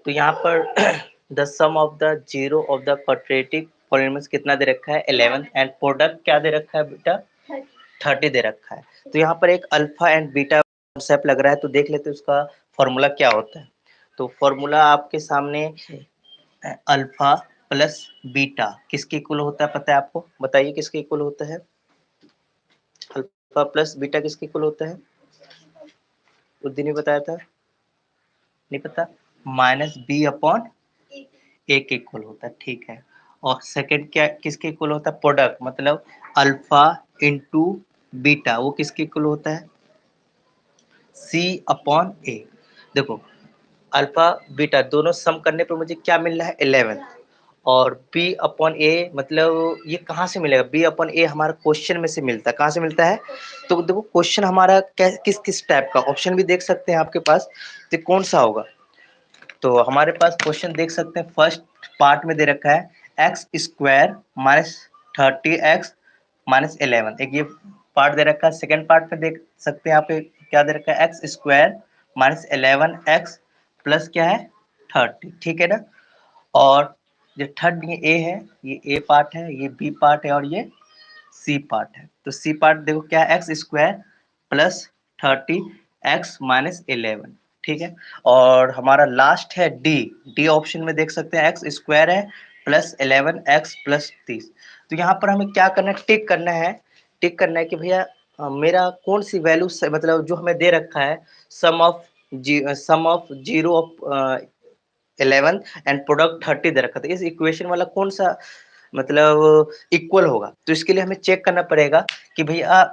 तो यहाँ पर the sum of the zero of the quadratic polynomials कितना दे रखा है 11 एंड प्रोडक्ट क्या दे रखा है बेटा 30 दे रखा है। तो यहाँ पर एक अल्फा एंड बीटा कॉन्सेप्ट लग रहा है, तो देख लेते हैं उसका फॉर्मूला क्या होता है। तो फॉर्मूला आपके सामने अल्फा प्लस बीटा किसके इक्वल होता है पता है आपको? बताइए किसके इक्वल होता है? अल्फा प्लस बीटा किसके इक्वल होता है? उस दिन ही बताया था, नहीं पता? माइनस बी अपॉन ए के इक्वल होता है, ठीक है। और सेकंड क्या किसके इक्वल होता है? प्रोडक्ट मतलब अल्फा इंटू बीटा, वो किसके इक्वल होता है? सी अपॉन ए। देखो अल्फा बीटा दोनों सम करने पर मुझे क्या मिल रहा है 11, और बी अपॉन ए मतलब ये कहाँ से मिलेगा? बी अपॉन ए हमारा क्वेश्चन में से मिलता है। कहाँ से मिलता है? तो देखो क्वेश्चन हमारा किस किस टाइप का, ऑप्शन भी देख सकते हैं आपके पास, तो कौन सा होगा? तो हमारे पास क्वेश्चन देख सकते हैं, फर्स्ट पार्ट में दे रखा है x square minus 30x minus 11, एक ये पार्ट दे रखा है। सेकंड पार्ट में देख सकते हैं यहाँ पे क्या दे रखा है, x square minus 11x plus क्या है 30, ठीक है ना। और जो थर्ड ये ए है, ये ए पार्ट है, ये बी पार्ट है और ये सी पार्ट है। तो सी पार्ट देखो क्या है, x square plus 30x minus 11, ठीक है। और हमारा लास्ट है डी, डी ऑप्शन में देख सकते हैं एक्स स्क्वायर है प्लस 11x प्लस 30। तो यहाँ पर हमें क्या करना है, टिक करना है। टिक करना है कि भैया मेरा कौन सी वैल्यू मतलब जो हमें दे रखा है sum of zero of 11 and product 30 दे रखा था, इस इक्वेशन वाला कौन सा मतलब इक्वल होगा। तो इसके लिए हमें चेक करना पड़ेगा कि भैया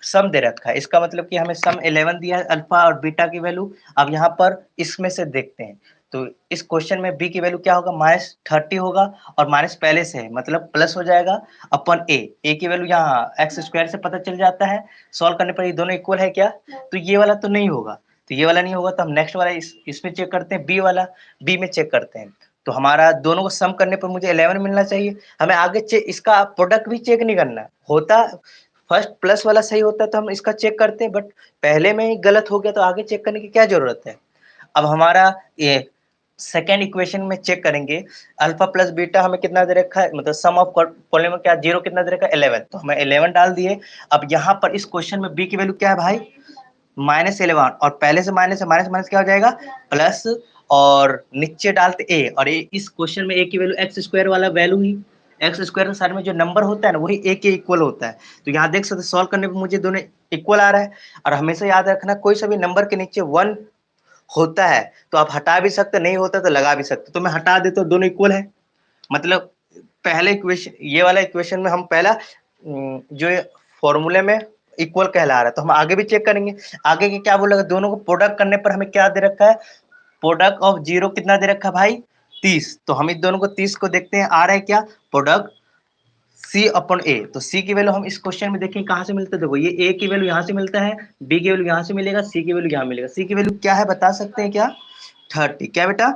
सम दे रखा है, इसका मतलब कि हमें सम 11 दिया है अल्फा और बीटा की वैल्यू। अब यहाँ पर इसमें से देखते हैं, तो इस क्वेश्चन में बी की वैल्यू क्या होगा, माइनस 30 होगा, और माइनस पहले से है मतलब प्लस हो जाएगा अपन ए की वैल्यू यहाँ एक्स स्क्वायर से पता चल जाता है, सॉल्व करने पर ये दोनों इक्वल है क्या? तो ये वाला तो नहीं होगा, तो ये वाला नहीं होगा, तो हम नेक्स्ट वाला इसमें चेक करते हैं, बी वाला, बी में चेक करते हैं। तो हमारा दोनों को सम करने पर मुझे 11 मिलना चाहिए। हमें आगे चेक, इसका प्रोडक्ट भी चेक नहीं करना है, होता फर्स्ट प्लस वाला सही होता है तो हम इसका चेक करते हैं, बट पहले में ही गलत हो गया तो आगे चेक करने की क्या जरूरत है। अब हमारा ये सेकेंड इक्वेशन में चेक करेंगे, अल्फा प्लस बीटा हमें कितना दे रखा है, मतलब सम ऑफ कॉलम में क्या जीरो कितना दे रखा है 11, तो हमें 11 डाल दिए। अब यहाँ पर इस क्वेश्चन में बी की वैल्यू क्या है भाई, माइनस 11, और पहले से माइनस है, माइनस माइनस क्या हो जाएगा प्लस, और नीचे डालते ए, और इस क्वेश्चन में ए की वैल्यू एक्स स्क्वायर वाला वैल्यू ही, एक्स स्क्वायर साइड में जो नंबर होता है ना वही ए के इक्वल होता है। तो यहाँ देख सकते सॉल्व करने पर मुझे दोनों इक्वल आ रहा है। और हमेशा याद रखना कोई सा भी नंबर के नीचे 1 होता है तो आप हटा भी सकते, नहीं होता तो लगा भी सकते। तो मैं हटा देता हूँ, दोनों इक्वल है, मतलब पहले इक्वेशन ये वाला इक्वेशन में हम पहला जो फॉर्मूले में इक्वल कहला रहा है, तो हम आगे भी चेक करेंगे। आगे के क्या बोलेगा, दोनों को प्रोडक्ट करने पर हमें क्या दे रखा है, प्रोडक्ट ऑफ जीरो कितना दे रखा है भाई 30, तो हम इस दोनों को 30 को देखते हैं, आ रहा है क्या प्रोडक्ट सी अपॉन ए। तो सी की वैल्यू हम इस क्वेश्चन में देखें कहां से मिलता है, देखो ये ए की वैल्यू यहां से मिलता है, बी की वैल्यू यहां से मिलेगा, सी की वैल्यू यहां मिलेगा। सी की वैल्यू क्या है बता सकते हैं क्या, 30, क्या बेटा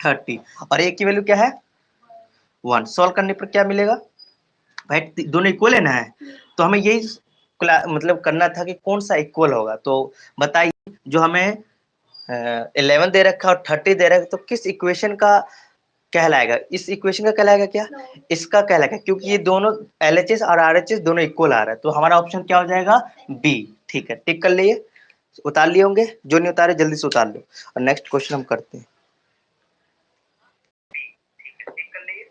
30, और ए की वैल्यू क्या है 1। सॉल्व करने पर क्या मिलेगा भाई, दोनों इक्वल है ना है, तो हमें यही मतलब करना था कि कौन सा इक्वल होगा। तो बताइए जो हमें 11 दे रखा है और 30 दे रखा है, तो किस इक्वेशन का कहलाएगा, इस इक्वेशन का कहलाएगा क्या, इसका कहलाएगा, क्योंकि ये दोनों एलएचएस और आरएचएस दोनों इक्वल आ रहा है। तो हमारा ऑप्शन क्या हो जाएगा बी, ठीक है। टिक कर लिए, उतार लिए होंगे, जो नहीं उतारे जल्दी से उतार लो, और नेक्स्ट क्वेश्चन हम करते हैं। टिक कर लिए,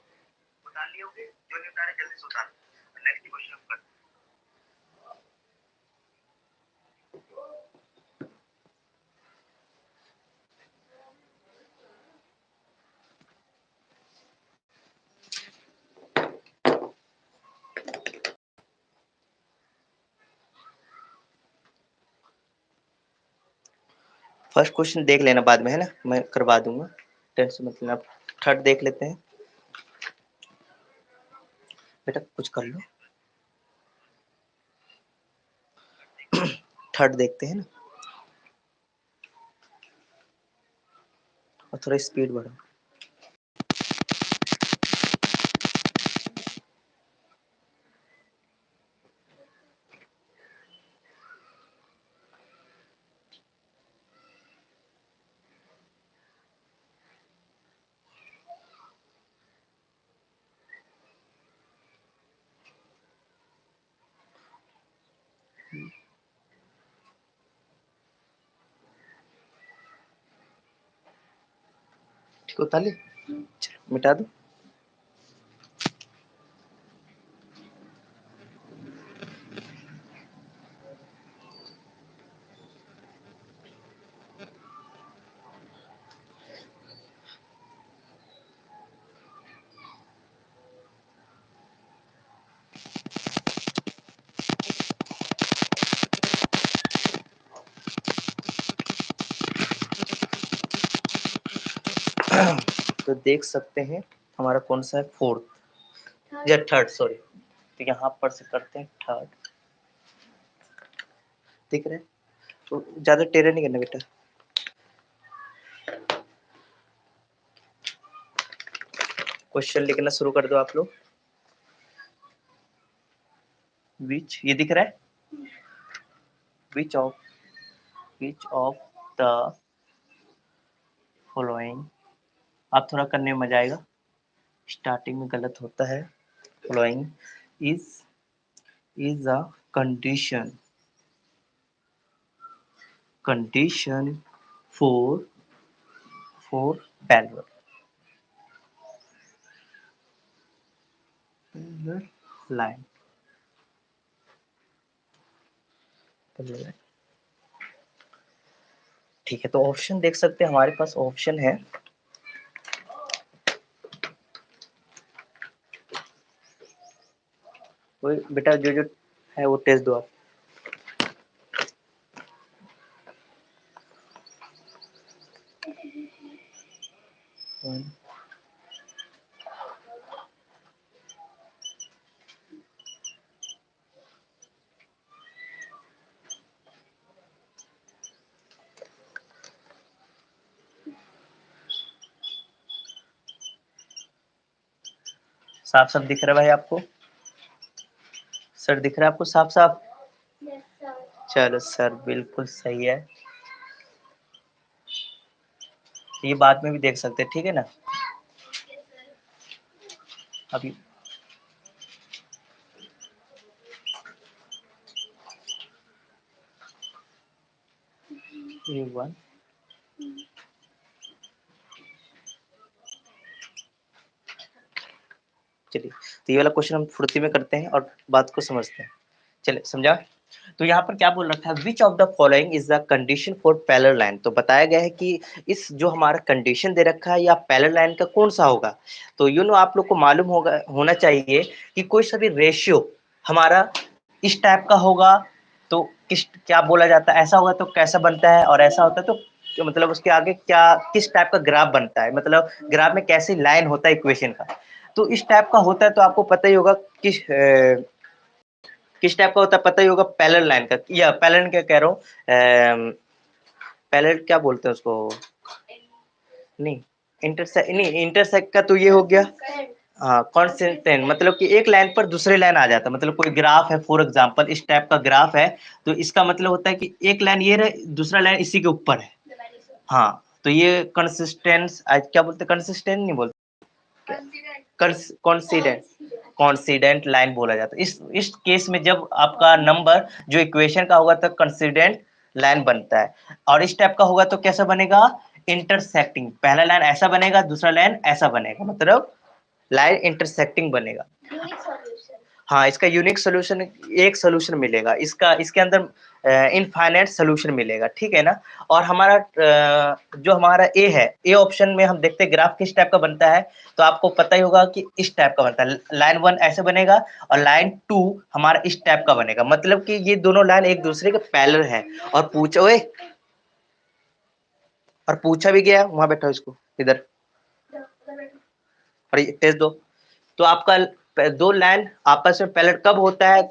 उतार लिए होंगे, जो नहीं उतारे जल्दी से उतार लो, नेक्स्ट क्वेश्चन हम करते हैं। फर्स्ट क्वेश्चन देख लेना बाद में, है ना, मैं करवा दूंगा, टेंशन मत लेना। थर्ड देख लेते हैं, बेटा कुछ कर लो। थर्ड देखते हैं ना, और थोड़ा स्पीड बढ़ाओ। इसको उतार ले, चलो मिटा दो। तो देख सकते हैं हमारा कौन सा है, फोर्थ या थर्ड, सॉरी। तो यहाँ पर से करते हैं थर्ड, दिख रहा है? तो ज्यादा टेढ़ा नहीं करना बेटा। क्वेश्चन लिखना शुरू कर दो आप लोग। विच, ये दिख रहा है, विच ऑफ द फॉलोइंग, आप थोड़ा करने में मजा आएगा, स्टार्टिंग में गलत होता है। Following is a condition for parallel line. ठीक है, तो ऑप्शन देख सकते हैं, हमारे पास ऑप्शन है वो बेटा, जो है वो टेस्ट दो आप। साफ साफ दिख रहा है भाई आपको? सर दिख रहा है आपको साफ साफ? चलो सर, बिल्कुल सही है। ये बाद में भी देख सकते हैं, ठीक है ना? अभी A1, चलिए, तो ये वाला क्वेश्चन हम फुर्ती में करते हैं और बात को समझते हैं। चलिए, समझा? तो यहाँ पर क्या बोल रखा है, which of the following is the condition for parallel line. तो बताया गया है कि इस जो हमारा कंडीशन दे रखा है या पैरेलल लाइन का कौन सा होगा। तो आप लोग को मालूम होना चाहिए कि कोई सा भी रेशियो हमारा इस टाइप का होगा तो क्या बोला जाता है, ऐसा होगा तो कैसा बनता है, और ऐसा होता है तो मतलब उसके आगे क्या, किस टाइप का ग्राफ बनता है, मतलब ग्राफ में कैसी लाइन होता है इक्वेशन का। तो इस टाइप का होता है, तो आपको पता ही होगा किस टाइप का होता है, पता ही होगा, पैरेलल लाइन का, या पैरेलल क्या कह रहा हूँ, पैरेलल क्या बोलते हैं उसको, नहीं इंटरसेक्ट का तो ये हो गया। हाँ, कॉन्सिस्टेंट मतलब कि एक लाइन पर दूसरे लाइन आ जाता है, मतलब कोई ग्राफ है, फॉर एग्जांपल इस टाइप का ग्राफ है, तो इसका मतलब होता है कि एक लाइन ये रहे, दूसरा लाइन इसी के ऊपर है। हाँ, तो ये कंसिस्टेंस, क्या बोलते हैं, कंसिस्टेंट नहीं बोलते, कॉन्सिडेंट, कॉन्सिडेंट लाइन बोला जाता है। इस केस में जब आपका नंबर जो इक्वेशन का होगा तो कंसिडेंट लाइन बनता है, और इस टाइप का होगा तो कैसा बनेगा, इंटरसेक्टिंग, पहला लाइन ऐसा बनेगा, दूसरा लाइन ऐसा बनेगा, मतलब लाइन इंटरसेक्टिंग बनेगा। हाँ, इसका यूनिक सोल्यूशन, एक सोल्यूशन मिलेगा इसका, इसके अंदर इनफाइनाइट सोल्यूशन मिलेगा, ठीक है ना। और हमारा जो हमारा ए है, ए ऑप्शन में हम देखते हैं ग्राफ किस टाइप का बनता है, तो आपको पता ही होगा कि इस टाइप का बनता है, लाइन 1 ऐसे बनेगा और लाइन 2 हमारा इस टाइप का बनेगा, मतलब कि ये दोनों लाइन एक दूसरे के पैरेलल है। और पूछा भी गया, वहां बैठा इसको इधर, और ये टेस्ट दो। तो आपका दो लाइन आपस में पैरेलल कब होता है,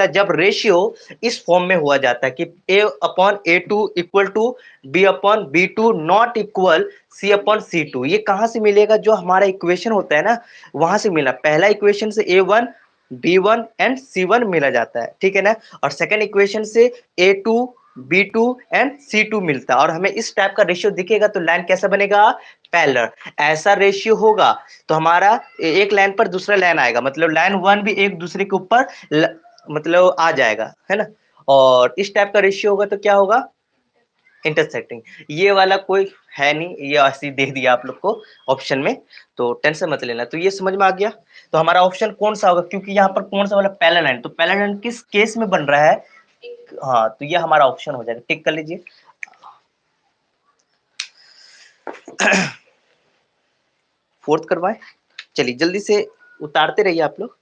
जब रेशियो इस फॉर्म में हुआ जाता है कि A/A2 equal to B/B2 not equal C/C2। ये कहां से मिलेगा, जो हमारा इक्वेशन होता है ना, वहां से मिला। पहला इक्वेशन से A1 B1 एंड C1 मिला जाता है, ठीक है ना। और सेकंड इक्वेशन से A2 B2 एंड C2 मिलता है, और हमें इस टाइप का रेशियो दिखेगा तो लाइन कैसा बनेगा, पैरेलल। ऐसा रेशियो होगा तो हमारा एक लाइन पर दूसरा लाइन आएगा, मतलब लाइन 1 भी एक दूसरे के ऊपर मतलब आ जाएगा, है ना। और इस टाइप का रेशियो होगा तो क्या होगा, इंटरसेक्टिंग, ये वाला कोई है नहीं, ये ऐसे ही दे दिया आप लोग को ऑप्शन में, तो टेंशन मत लेना। तो ये समझ में आ गया। तो हमारा ऑप्शन कौन सा होगा, क्योंकि यहाँ पर कौन सा वाला पहला लाइन, तो पहला लाइन किस केस में बन रहा है, हाँ, तो ये हमारा ऑप्शन हो जाएगा, टिक कर लीजिए। फोर्थ करवाएं, चलिए जल्दी से उतारते रहिए आप लोग।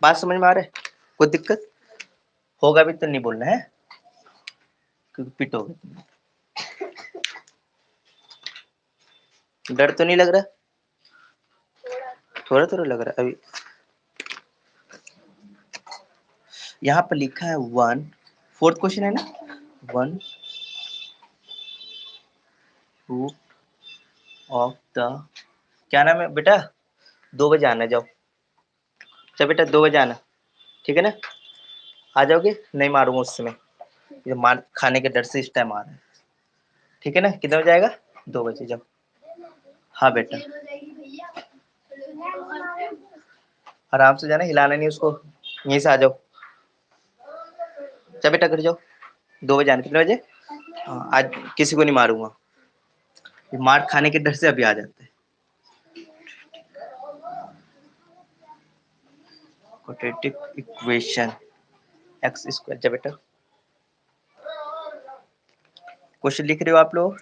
बात समझ में आ रहा है, कोई दिक्कत होगा भी तो नहीं बोलना है, क्योंकि पिटोगे। डर तो नहीं लग रहा, थोड़ा थोड़ा लग रहा है अभी। यहाँ पर लिखा है 1, फोर्थ क्वेश्चन है ना, 1 रूट ऑफ द, क्या नाम है बेटा, 2 बजे आना, जाओ, चल बेटा 2 बजे आना, ठीक है ना, आ जाओगे, नहीं मारूंगा उस समय, ये मार खाने के डर से इस टाइम आ रहा है, ठीक है ना, कितना बजे आएगा, 2 बजे, जाओ। हाँ बेटा, आराम से जाना, हिलाना नहीं उसको, यहीं से आ जाओ, चल बेटा घर जाओ, 2 बजे आना, कितने बजे, हाँ, आज किसी को नहीं मारूंगा, मार खाने के डर से अभी आ जाते हैं। क्वाड्रेटिक इक्वेशन एक्स स्क्वायर, जब बेटा क्वेश्चन लिख रहे हो आप लोग,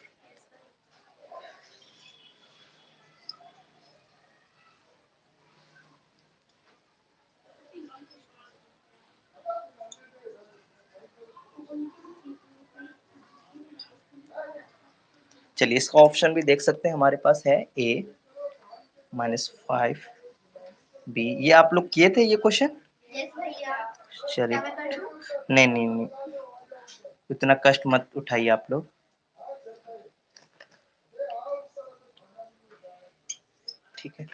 चलिए इसका ऑप्शन भी देख सकते हैं, हमारे पास है a -5 b, ये आप लोग किए थे ये क्वेश्चन, चलिए नहीं नहीं नहीं, इतना कष्ट मत उठाइए आप लोग, ठीक है,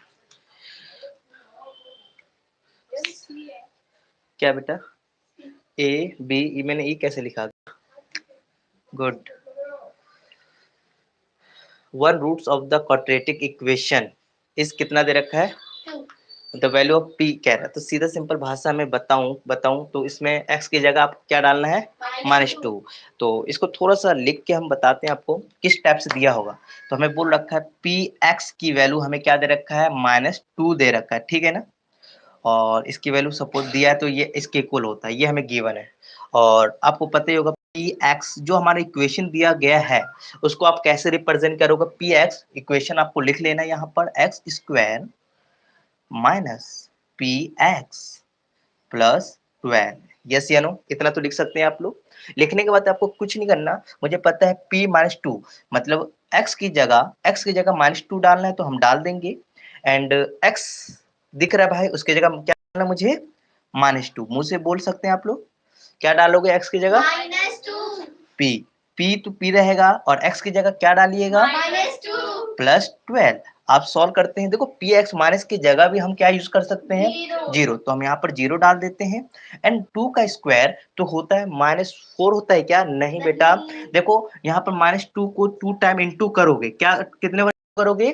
क्या बेटा, ए बी, मैंने ई कैसे लिखा, good, 1 roots of the quadratic equation इस कितना दे रखा है, द वैल्यू ऑफ पी कह रहा है, तो सीधा सिंपल भाषा में बताऊं तो इसमें x की जगह आपको क्या डालना है, -2, तो इसको थोड़ा सा लिख के हम बताते हैं आपको किस टाइप से दिया होगा। तो हमें बोल रखा है पी एक्स की वैल्यू हमें क्या दे रखा है, -2 दे रखा है, ठीक है ना, और इसकी वैल्यू सपोज दिया है तो ये इसके इक्वल होता है, ये हमें गिवन है, और आपको पता ही होगा पी एक्स जो हमारा इक्वेशन दिया गया है उसको आप कैसे रिप्रेजेंट करोगे, पी एक्स इक्वेशन आपको लिख लेना यहाँ पर x square minus P x plus 12, yes या नो, इतना तो लिख सकते हैं आप लोग। लिखने के बाद आपको कुछ नहीं करना, मुझे पता है p -2 मतलब x की जगह -2 डालना है तो हम डाल देंगे, एंड x दिख रहा है भाई, उसकी जगह क्या डालना मुझे, -2, मुंह से बोल सकते हैं आप लोग, क्या डालोगे x की जगह, p, p तो p रहेगा, और x की जगह क्या डालिएगा, +12, आप सॉल्व करते हैं, देखो पी एक्स माइनस की जगह भी हम क्या यूज कर सकते हैं, जीरो, तो हम यहाँ पर जीरो डाल देते हैं, एंड 2 का स्क्वायर तो होता है -4 होता है क्या, नहीं बेटा, देखो यहाँ पर -2 को 2 टाइम इंटू करोगे, क्या कितने बार करोगे,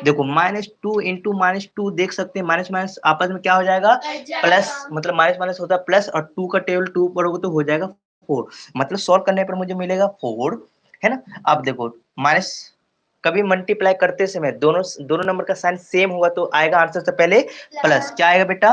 देखो -2 इंटू -2 देख सकते हैं, माइनस माइनस आपस में क्या हो जाएगा, प्लस, मतलब माइनस माइनस होता है प्लस, और 2 का टेबल 2 पढ़ोगे तो हो जाएगा 4, मतलब सॉल्व करने पर मुझे मिलेगा 4, है ना। अब देखो माइनस, कभी मल्टीप्लाई करते समय दोनों दोनों नंबर का साइन सेम होगा तो आएगा आंसर से पहले प्लस, क्या आएगा बेटा,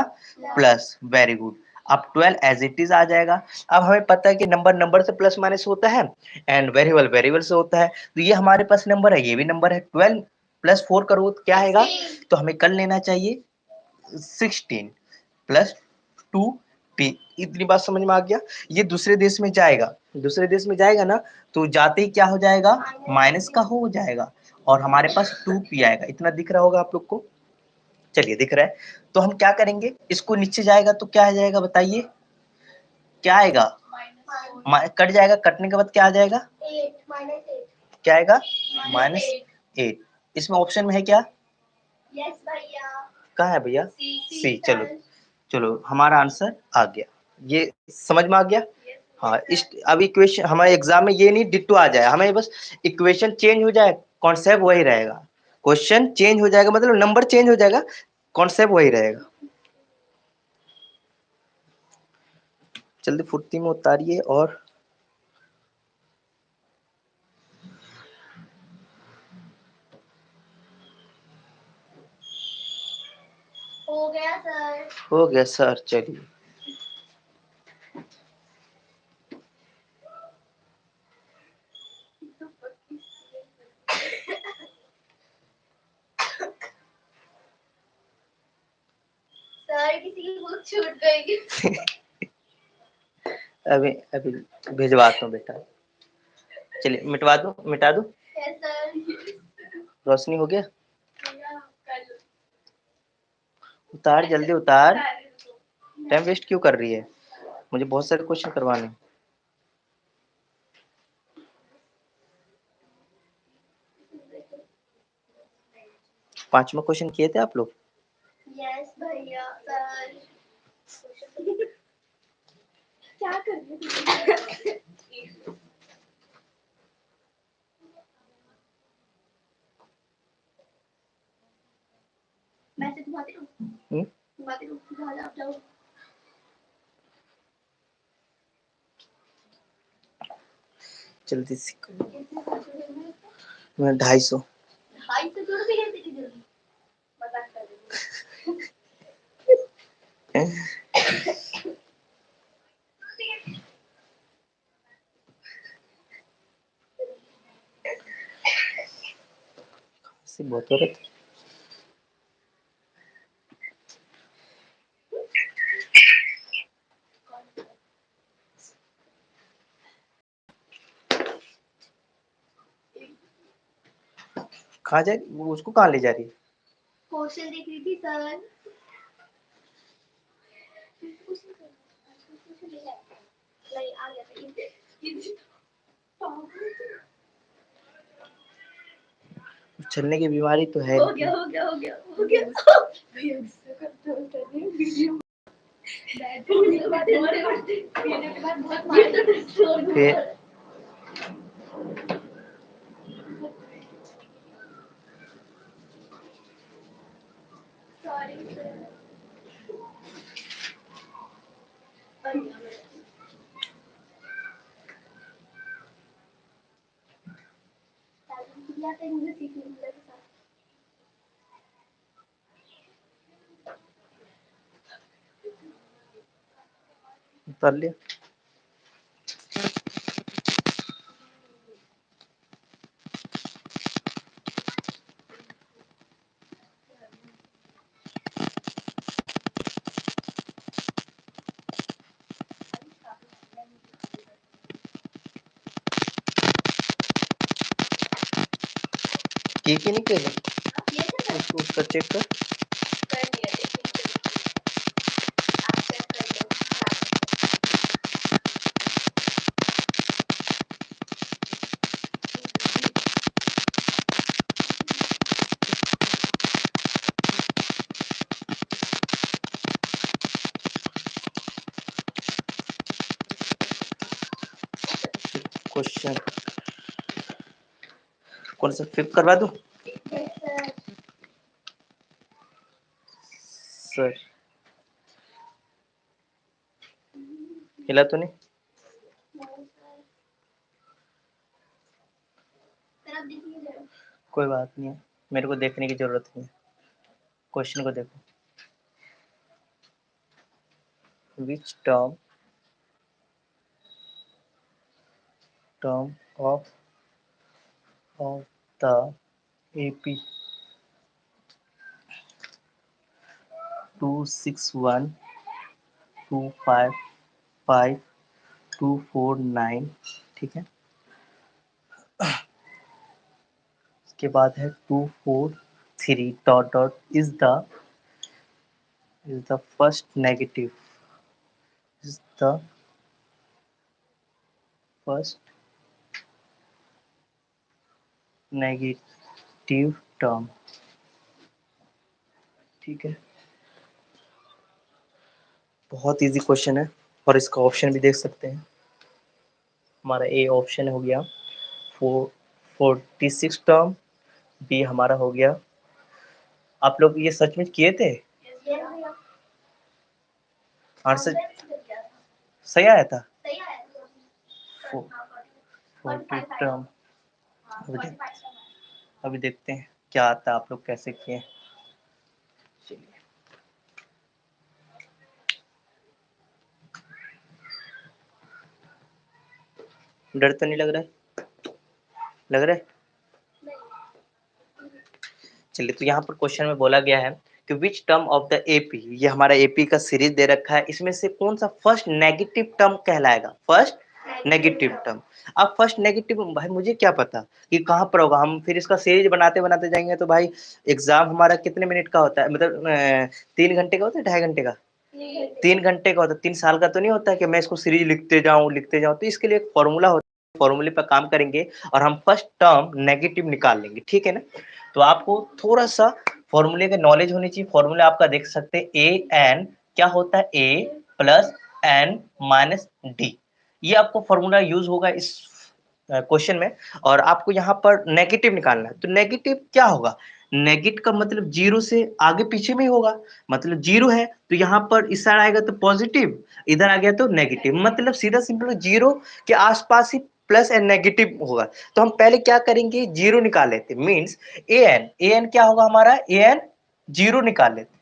प्लस, वेरी गुड, अब 12 एज इट इज आ जाएगा। अब हमें पता है कि नंबर नंबर से प्लस माइनस होता है, एंड वेरिएबल वेरिएबल से होता है, तो ये हमारे पास नंबर है, ये भी नंबर है, 12 + 4 करो तो क्या आएगा, तो हमें कर लेना चाहिए 16 + 2 p, इतनी बात समझ में आ गया। ये दूसरे देश में जाएगा, दूसरे देश में जाएगा ना, तो जाते ही क्या हो जाएगा, माइनस का हो जाएगा, और हमारे पास 2p आएगा, इतना दिख रहा होगा आप लोग को, चलिए दिख रहा है, तो हम क्या करेंगे, इसको नीचे जाएगा तो क्या आ जाएगा बताइए, क्या आएगा, कट जाएगा, कटने के बाद क्या आ जाएगा, क्या आएगा, -8, इसमें ऑप्शन में है क्या, कहाँ है भैया, सी, चलो चलो हमारा आंसर आ गया, ये समझ में आ गया। हाँ, इस अब इक्वेशन हमारे एग्जाम में ये नहीं डिट्टो आ जाए, हमें बस इक्वेशन चेंज हो जाए, कॉन्सेप्ट वही रहेगा, क्वेश्चन चेंज हो जाएगा, मतलब नंबर चेंज हो जाएगा, कॉन्सेप्ट वही रहेगा। जल्दी फुर्ती में उतारिए और हो गया सर। हो गया सर, चलिए। सर किसी की बुक छूट गई। अभी अभी भिजवाता हूँ बेटा। चलिए मिटवा दो, मिटा दो। Yes, sir. रोशनी हो गया? उतार, जल्दी उतार। टाइम वेस्ट क्यों कर रही है? मुझे बहुत सारे क्वेश्चन करवाने। पांचवा क्वेश्चन किए थे आप लोग? Yes, भैया सर। क्या कर रहे हो? मैं से घुमाती हूँ। घुमाती हूँ, आप जाओ। जल्दी से। मैं 250। 250 जोड़ भी है तेरी जल्दी। मजाक कर रही हूँ। से बहुत हो रहा था। कहाँ जाए वो, उसको कहाँ ले जा रही है? क्वेश्चन देख रही थी सर। नहीं आ गया चलने की बीमारी तो है। हो गया हो गया हो गया हो गया। भैया गुस्सा कंट्रोल कर रही हूँ वीडियो। फिर कर लिया। की नहीं कर उसका चेक कर। क्वेश्चन कौन सा फ्लिप करवा दूं? सर हिला तो नहीं? कोई बात नहीं है, मेरे को देखने की जरूरत नहीं है। क्वेश्चन को देखो। Which term of the AP 2612552249, ठीक है। इसके बाद है 243 dot dot is the first negative, is the first negative term, ठीक है। बहुत इजी क्वेश्चन है और इसका ऑप्शन भी देख सकते हैं। हमारा ए ऑप्शन हो गया 46 टर्म, बी हमारा हो गया। आप लोग ये सच में किए थे? आंसर सही आया था? 40 टर्म। अभी देखते हैं क्या आता है, आप लोग कैसे किए। चलिए डर तो नहीं लग रहा है? लग रहा है? चलिए, तो यहाँ पर क्वेश्चन में बोला गया है कि which term of the AP, ये हमारा एपी का सीरीज दे रखा है, इसमें से कौन सा फर्स्ट नेगेटिव टर्म कहलाएगा? First negative term. अब फर्स्ट नेगेटिव भाई मुझे क्या पता कि कहाँ पर होगा, हम फिर इसका सीरीज बनाते बनाते जाएंगे तो भाई एग्जाम हमारा कितने मिनट का होता है, मतलब 3 घंटे का होता है, 2.5 घंटे का? 3 घंटे का होता है, 3 साल का तो नहीं होता है कि मैं इसको सीरीज लिखते जाऊं। तो इसके लिए एक फॉर्मूला होता है, फॉर्मूले पर काम करेंगे और हम फर्स्ट टर्म नेगेटिव निकाल लेंगे, ठीक है ना? तो आपको थोड़ा सा फॉर्मूले का नॉलेज होनी चाहिए। फॉर्मूला आपका देख सकते हैं, ए एन क्या होता है, ए प्लस एन माइनस डी, ये आपको फॉर्मूला यूज होगा इस क्वेश्चन में। और आपको यहाँ पर नेगेटिव निकालना है, तो नेगेटिव क्या होगा? नेगेटिव का मतलब जीरो से आगे पीछे में होगा, मतलब जीरो है तो यहाँ पर इस साइड आएगा तो पॉजिटिव, इधर आ गया तो नेगेटिव, मतलब सीधा सिंपल जीरो के आसपास ही प्लस एंड नेगेटिव होगा। तो हम पहले क्या करेंगे, जीरो निकाल लेते, मीन्स ए एन क्या होगा हमारा, ए एन जीरो निकाल लेते,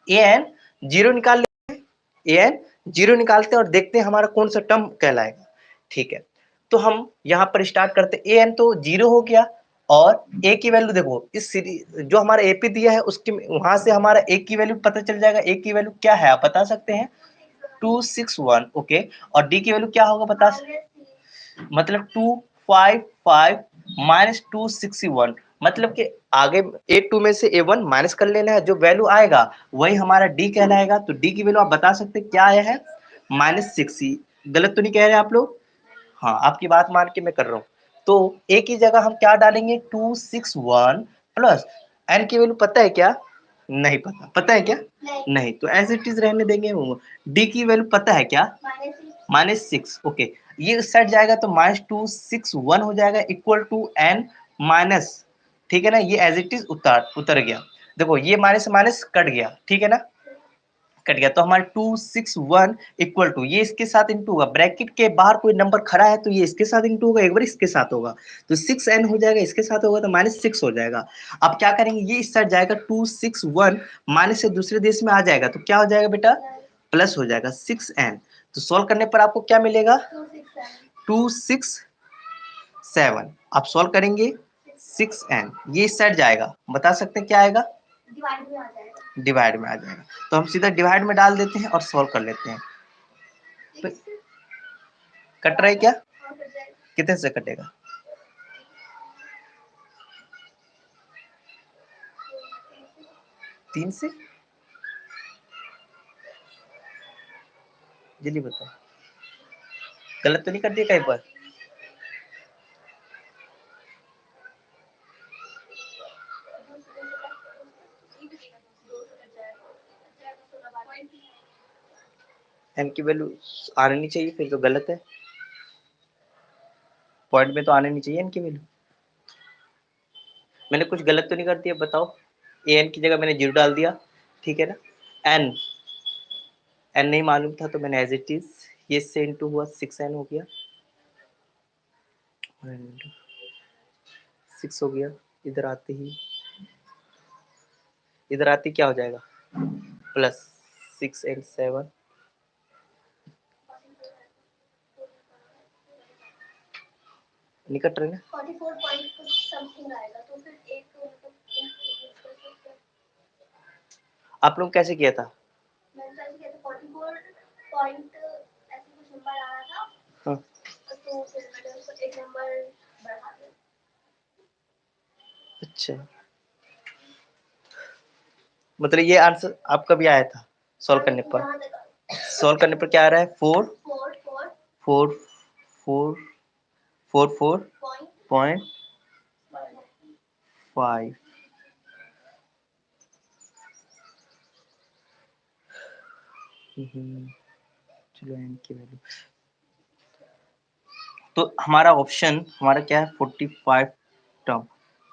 ए एन जीरो निकाल लेते, ए एन जीरो निकालते हैं और देखते हैं हमारा कौन सा टर्म कहलाएगा, ठीक है? तो हम यहाँ पर स्टार्ट करते, ए एन तो जीरो हो गया, और ए की वैल्यू देखो, इस सीरीज जो हमारा एपी दिया है उसके वहां से हमारा ए की वैल्यू पता चल जाएगा। ए की वैल्यू क्या है आप बता सकते हैं? 261, ओके। और डी की वैल्यू क्या होगा बता सकते, मतलब 255 माइनस 261, मतलब कि आगे A2 में से A1 माइनस कर लेना है, जो वैल्यू आएगा वही हमारा D कहलाएगा। तो D की वैल्यू आप बता सकते हैं क्या आया है, -6। गलत तो नहीं कह रहे आप लोग? हाँ, आपकी बात मान के मैं कर रहा हूँ। तो A की जगह हम क्या डालेंगे, 261 प्लस N की वैल्यू पता है क्या? नहीं पता। पता है क्या? नहीं, तो एज इट इज रहने देंगे। डी की वैल्यू पता है क्या? -6, ओके। ये उस साइड जाएगा तो -261 हो जाएगा, इक्वल टू n माइनस, ठीक है ना? ये एज इट इज उतर गया। देखो ये माइनस से माइनस कट गया, ठीक है ना? कट गया तो हमारे 261 इक्वल टू, ये इसके साथ इंटू होगा, ब्रैकेट के बाहर कोई नंबर खड़ा है तो ये इसके साथ इंटू होगा, एक बार इसके साथ होगा तो 6n हो जाएगा, इसके साथ होगा तो -6 हो जाएगा। अब क्या करेंगे, ये इस साइड जाएगा, 261 माइनस से दूसरे देश में आ जाएगा तो क्या हो जाएगा बेटा, प्लस हो जाएगा 6n। तो सॉल्व करने पर आपको क्या मिलेगा, 267। आप सॉल्व करेंगे 6n, ये इस साइड जाएगा, बता सकते हैं क्या आएगा, डिवाइड में आ जाएगा। तो हम सीधा डिवाइड में डाल देते हैं और सॉल्व कर लेते हैं। तो कट रहा है क्या, कितने से कटेगा, तीन से, जल्दी बताओ, गलत तो नहीं कर दिया कहीं पर? एन की वैल्यू आने नहीं चाहिए, फिर तो गलत है, पॉइंट में तो आने नहीं चाहिए एन की वैल्यू। मैंने कुछ गलत तो नहीं कर दिया बताओ? ए एन की जगह मैंने जीरो डाल दिया, ठीक है ना? एन एन नहीं मालूम था तो मैंने एज इट इज, ये से इंटू हुआ 6n हो गया, 6 हो गया, इधर आते ही, इधर आते क्या हो जाएगा, प्लस 6 and 7, निकट रहे ना, 44 पॉइंट कुछ समथिंग आएगा तो फिर एक आप लोग कैसे किया था? मैंने ऐसे किया था 44 पॉइंट ऐसे कुछ नंबर आ रहा था, हाँ, तो फिर मैंने उसको एक नंबर बढ़ा दिया। अच्छा, मतलब ये आंसर आपका भी आया था सॉल्व करने पर? सॉल्व करने पर क्या आ रहा है, 4.5। चलो एन की वैल्यू, तो हमारा ऑप्शन हमारा क्या है, 45 टर्म।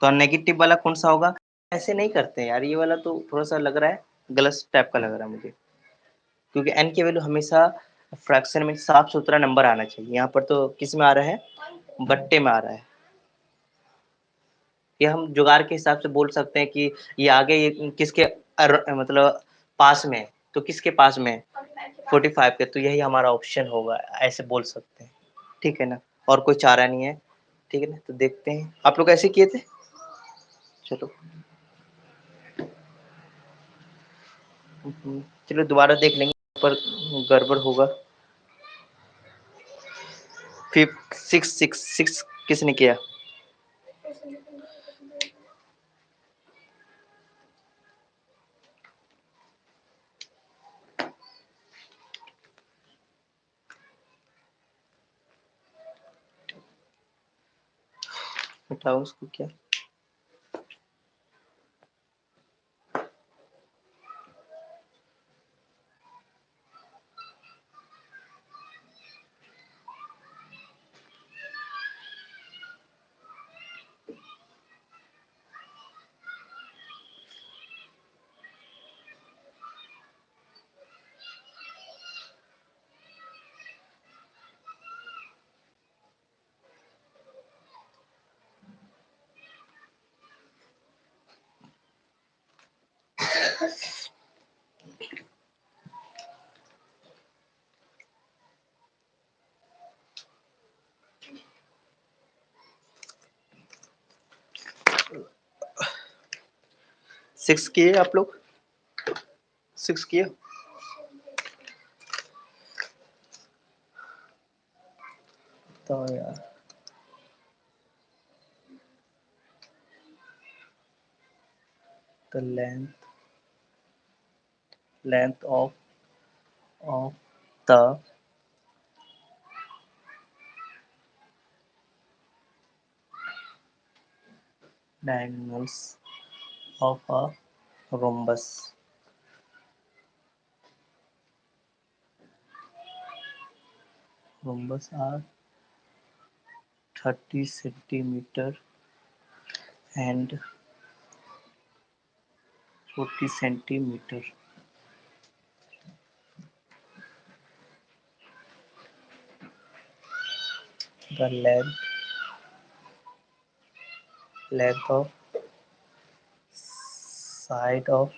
तो नेगेटिव वाला कौन सा होगा? ऐसे नहीं करते यार, ये वाला तो थोड़ा सा लग रहा है गलत टाइप का लग रहा है मुझे, क्योंकि एन की वैल्यू हमेशा फ्रैक्शन में साफ सुथरा नंबर आना चाहिए। यहाँ पर तो किस में आ रहा है, बट्टे में आ रहा है। ये हम जुगाड़ के हिसाब से बोल सकते हैं कि ये आगे ये किसके मतलब पास में, तो किसके पास में, 45 के, तो यही हमारा ऑप्शन होगा, ऐसे बोल सकते हैं, ठीक है ना? और कोई चारा नहीं है, ठीक है ना। तो देखते हैं आप लोग ऐसे किए थे, चलो चलो दोबारा देख लेंगे, पर गड़बड़ होगा। 6 किसने किया? हटाओ उसको, क्या 6 किए आप लोग, 6 किए? तो यार the length of the diagonals of a rhombus are 30 centimeter and 40 centimeter. The length of side of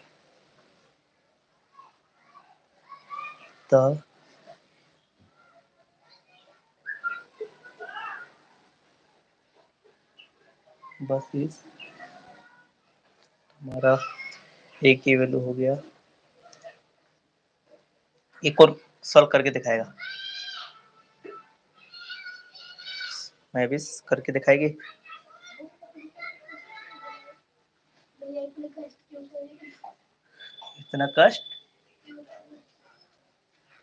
the बस इज, हमारा एक ही वैल्यू हो गया। एक और सॉल्व करके दिखाएगा, मैं भी करके दिखाएगी। इतना कष्ट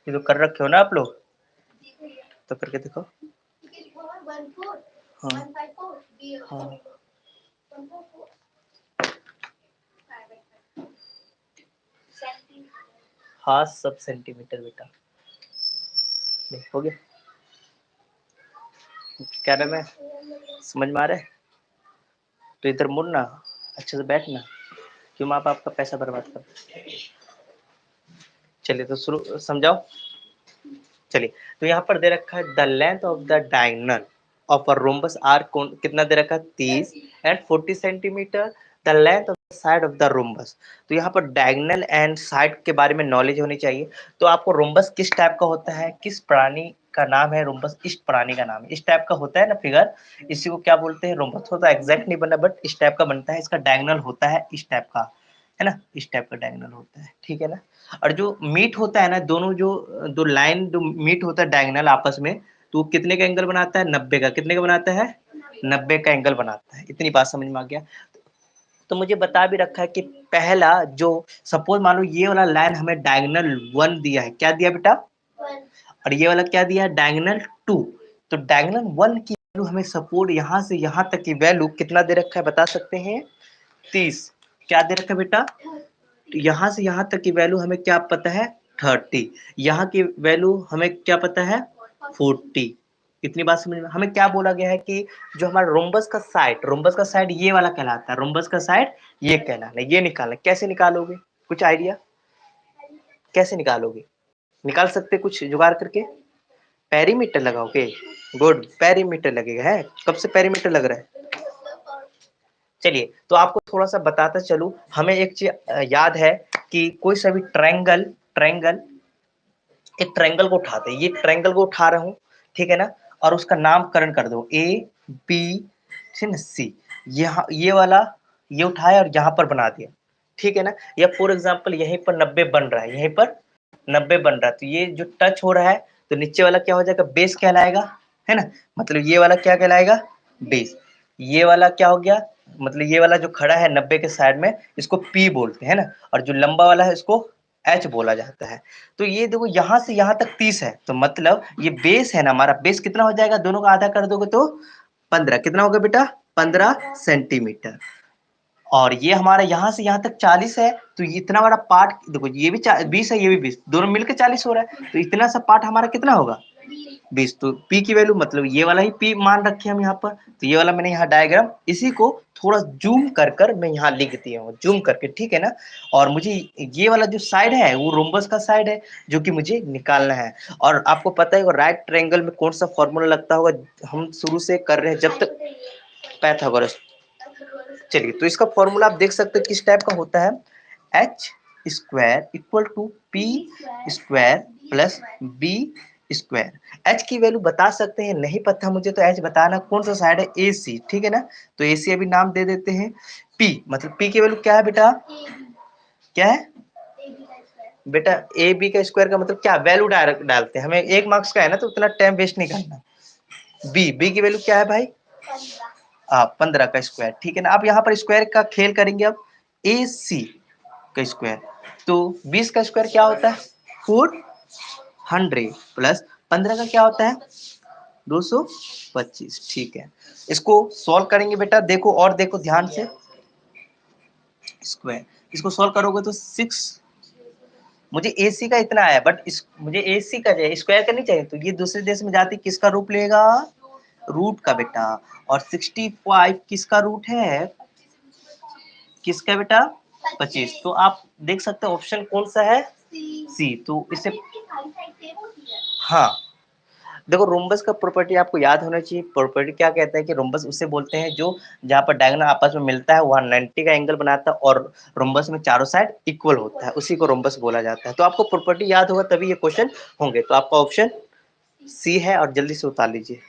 ये तो कर रखे हो ना आप लोग, तो करके देखो। हाँ हाँ हाँ, सब सेंटीमीटर बेटा, हो गया। क्या नाम है, समझ में आ रहा है? तो इधर मुड़ना, अच्छे से बैठना, क्यों माँ बाप का पैसा बर्बाद कर। चलिए तो शुरू समझाओ। चलिए, तो यहाँ पर दे रखा है the length of the diagonal of a rhombus are कितना दे रखा है 30 and 40 centimetre the length of the side of the rhombus. तो यहाँ पर डायगोनल एंड साइड के बारे में नॉलेज होनी चाहिए। तो आपको रोम्बस किस टाइप का होता है, किस प्राणी का नाम है रोम्बस, इस प्राणी का नाम है, इस टाइप का होता है ना फिगर, इसी को क्या बोलते हैं रोम्बस। होता है एग्जैक्ट नहीं बना, बट इस टाइप का बनता है, इसका डायगोनल होता है इस टाइप का, है ना, इस टाइप का डायगोनल होता है, ठीक है ना। और जो मीट होता है ना, दोनों जो दो लाइन जो मीट होता है डायगोनल आपस में, तो वो कितने का एंगल बनाता है, 90 का। कितने का बनाता है, 90 का एंगल बनाता है। इतनी बात समझ में आ गया। तो मुझे बता भी रखा है कि पहला जो, सपोज मान लो ये वाला लाइन हमें डायगोनल 1 दिया है, क्या दिया बेटा, और ये वाला क्या दिया है, डायगोनल 2। तो डायगोनल 1 की वैल्यू हमें सपोज यहाँ से यहाँ तक की वैल्यू कितना दे रखा है बता सकते हैं, 30। क्या दे रखा है बेटा, तो यहाँ से यहाँ तक की वैल्यू हमें क्या पता है, 30। यहाँ की वैल्यू हमें क्या पता है, 40। इतनी बात समझ में। हमें क्या बोला गया है कि जो हमारा रोम्बस का साइड ये वाला कहलाता है, रोम्बस का साइड ये कहलाना, ये निकालना। कैसे निकालोगे, कुछ आइडिया, कैसे निकालोगे, निकाल सकते कुछ जुगाड़ करके, पेरीमीटर लगाओगे, गुड, पेरीमीटर लगेगा है। कब से पेरीमीटर लग रहा है, चलिए तो आपको थोड़ा सा बताता चलूं। हमें एक चीज याद है कि कोई सा भी ट्रायंगल एक ट्रायंगल को उठाते हैं, ये ट्रायंगल को उठा रहा हूं, ठीक है ना, और उसका नामकरण कर दो A B ठीक है C, यहाँ ये वाला ये उठाया और यहाँ पर बना दिया, ठीक है ना। या फॉर एग्जाम्पल यहीं पर 90 बन रहा है, यहीं पर 90 बन रहा है, तो ये जो टच हो रहा है तो नीचे वाला क्या हो जाएगा, बेस कहलाएगा, है ना। मतलब ये वाला क्या कहलाएगा, बेस। ये वाला क्या हो गया, मतलब ये वाला जो खड़ा है 90 के साइड में, इसको P बोलते हैं ना, और जो लंबा वाला है इसको H बोला जाता है। तो ये देखो यहाँ से यहाँ तक 30 है, तो मतलब ये बेस है ना, हमारा बेस कितना हो जाएगा, दोनों का आधा कर दोगे तो 15, कितना होगा बेटा, 15 सेंटीमीटर। और ये हमारा यहाँ से यहाँ तक 40 है, तो इतना बड़ा पार्ट देखो, ये भी 20 है, ये भी 20, दोनों मिलकर 40 हो रहा है, तो इतना सा पार्ट हमारा कितना होगा, 20। तो P की वैल्यू मतलब ये वाला ही P मान रखे हम यहाँ पर, तो ये वाला मैंने यहाँ डायग्राम इसी को थोड़ा जूम कर कर मैं यहाँ लिख दिया हूँ, जूम करके, ठीक है ना। और मुझे ये वाला जो साइड है वो रोम्बस का साइड है, जो कि मुझे निकालना है। और आपको पता है राइट ट्रायंगल में कौन सा फॉर्मूला लगता होगा, हम शुरू से कर रहे हैं जब तक, पाइथागोरस। चलिए, तो इसका फॉर्मूला आप देख सकते हैं किस टाइप का होता है, H square equal to P square plus B square. H की वैल्यू बता सकते हैं, नहीं पता मुझे तो एच बताना कौन सा साइड है, ए सी, ठीक है ना। तो ए सी अभी नाम दे देते हैं। पी मतलब पी की वैल्यू क्या है बेटा, क्या है बेटा, ए बी का स्क्वायर का मतलब क्या, वैल्यू डालते हैं, हमें 1 मार्क्स का है ना, तो उतना टाइम वेस्ट नहीं करना। बी की वैल्यू क्या है भाई, 15 का स्क्वायर, ठीक है ना। आप यहाँ पर स्क्वायर का खेल करेंगे, अब ए सी का स्क्वायर, तो 20 का स्क्वायर क्या होता है, 400 प्लस 15 का क्या होता है, 225, ठीक है। इसको सॉल्व करेंगे बेटा, देखो और देखो ध्यान से, स्क्वायर इसको सॉल्व करोगे तो 6, मुझे AC का इतना आया, बट मुझे AC का चाहिए, स्क्वायर का नहीं चाहिए, तो ये दूसरे देश में जाती किसका रूप लेगा, रूट का बेटा। और 65 किसका रूट है, किसका बेटा, 25। तो आप देख सकते हो ऑप्शन कौन सा है, सी। तो इसे हाँ, देखो रोम्बस का प्रॉपर्टी आपको याद होना चाहिए। प्रॉपर्टी क्या कहता है कि रोम्बस उसे बोलते हैं जो जहाँ पर डायगोनल आपस में मिलता है वहाँ 90 का एंगल बनाता है, और रोम्बस में चारों साइड इक्वल होता है, उसी को रोम्बस बोला जाता है। तो आपको प्रॉपर्टी याद होगा तभी ये क्वेश्चन होंगे। तो आपका ऑप्शन सी है, और जल्दी से उतार लीजिए।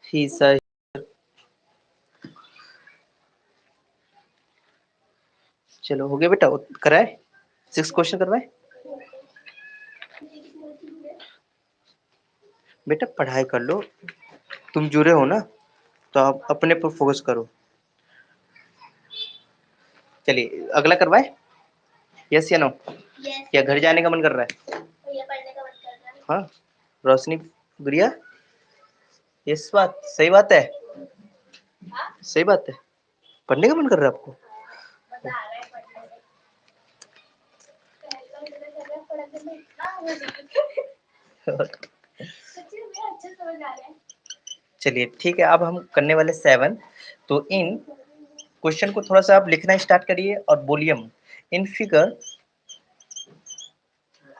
ही सर, चलो हो गया बेटा, कराए 6 क्वेश्चन करवाए बेटा, पढ़ाई कर लो, तुम जुड़े हो ना, तो आप अपने पर फोकस करो। चलिए अगला करवाए, यस या नो, या घर जाने का मन कर रहा है, हाँ रोशनी गुड़िया, यस बात सही बात है, सही बात है, पढ़ने का मन कर रहा है आपको, चलिए ठीक है। अब हम करने वाले 7। तो इन क्वेश्चन को थोड़ा सा आप लिखना स्टार्ट करिए और बोलिए इन फिगर।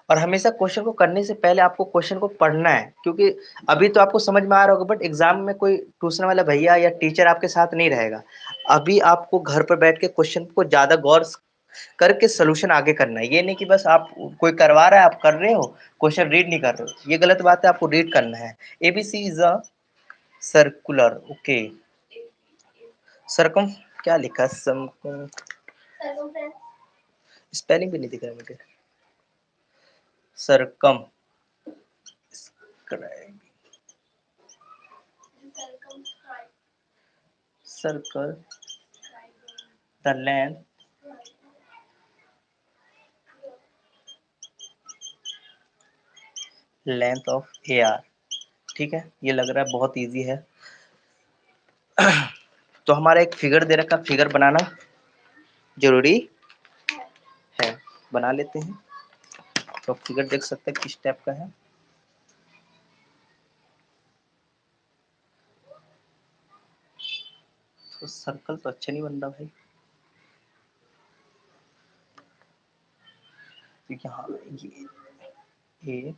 और हमेशा क्वेश्चन को करने से पहले आपको क्वेश्चन को पढ़ना है, क्योंकि अभी तो आपको समझ में आ रहा होगा, बट एग्जाम में कोई ट्यूशन वाला भैया या टीचर आपके साथ नहीं रहेगा। अभी आपको घर पर बैठ के क्वेश्चन को ज्यादा गौर करके सोल्यूशन आगे करना है। ये नहीं कि बस आप कोई करवा रहा है आप कर रहे हो, क्वेश्चन रीड नहीं कर रहे हो, ये गलत बात है, आपको रीड करना है। ABC is a circular, okay, circum क्या लिखा सम, सर्कमफ्रेंस स्पेलिंग भी नहीं दिख रहा मुझे। Circum circle the length length of A R. ठीक है, ये लग रहा है बहुत इजी है। तो हमारा एक फिगर दे रखा, फिगर बनाना जरूरी है, बना लेते हैं। तो फिगर देख सकते हैं किस टाइप का है। तो सर्कल तो अच्छा नहीं बन रहा भाई। तो यहाँ ये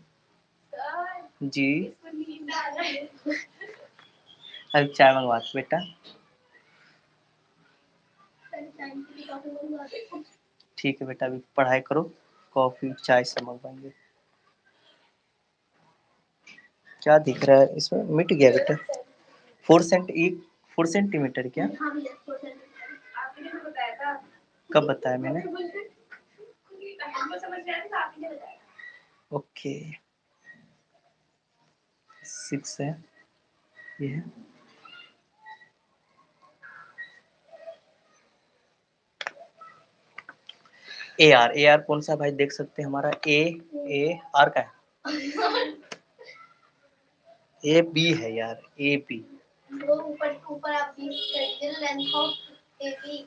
जी, अभी चाय मंगवाते बेटा। ठीक है बेटा, अभी पढ़ाई करो, कॉफी चाय सब मंगवाएंगे। क्या दिख रहा है इसमें, मिट गया बेटा। 4 सेंटीमीटर क्या, कब बताया मैंने? ओके 6 है ये है। ए आर कौन सा भाई देख सकते हैं हमारा, ए आर का है, ए बी है यार, ए बी। ऊपर ऊपर आप लेंथ ऑफ ए बी।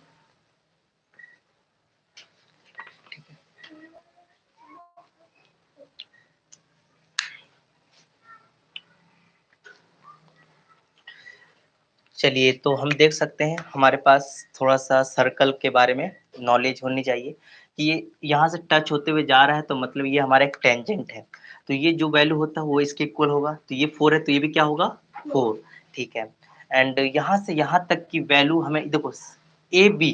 चलिए, तो हम देख सकते हैं हमारे पास थोड़ा सा सर्कल के बारे में नॉलेज होनी चाहिए कि ये यहाँ से टच होते हुए जा रहा है, तो मतलब ये हमारा एक टेंजेंट है। तो ये जो वैल्यू होता है वो इसके इक्वल होगा। तो ये 4 है तो ये भी क्या होगा 4। ठीक है, एंड यहाँ से यहाँ तक की वैल्यू हमें देखो ए बी,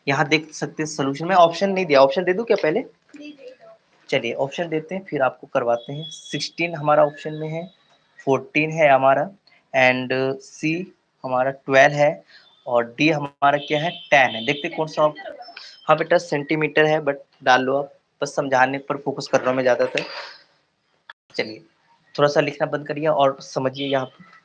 यहाँ देख सकते हैं सोल्यूशन में ऑप्शन नहीं दिया, ऑप्शन दे दूं क्या पहले? चलिए ऑप्शन देते हैं फिर आपको करवाते हैं। 16 हमारा ऑप्शन में है, 14 है हमारा, एंड सी हमारा 12 है, और डी हमारा क्या है 10 है। देखते कौन सा हाँ बेटा सेंटीमीटर है, बट डाल लो आप, बस समझाने पर फोकस कर रहा हूँ मैं ज़्यादातर। चलिए थोड़ा सा लिखना बंद करिए और समझिए यहाँ पर।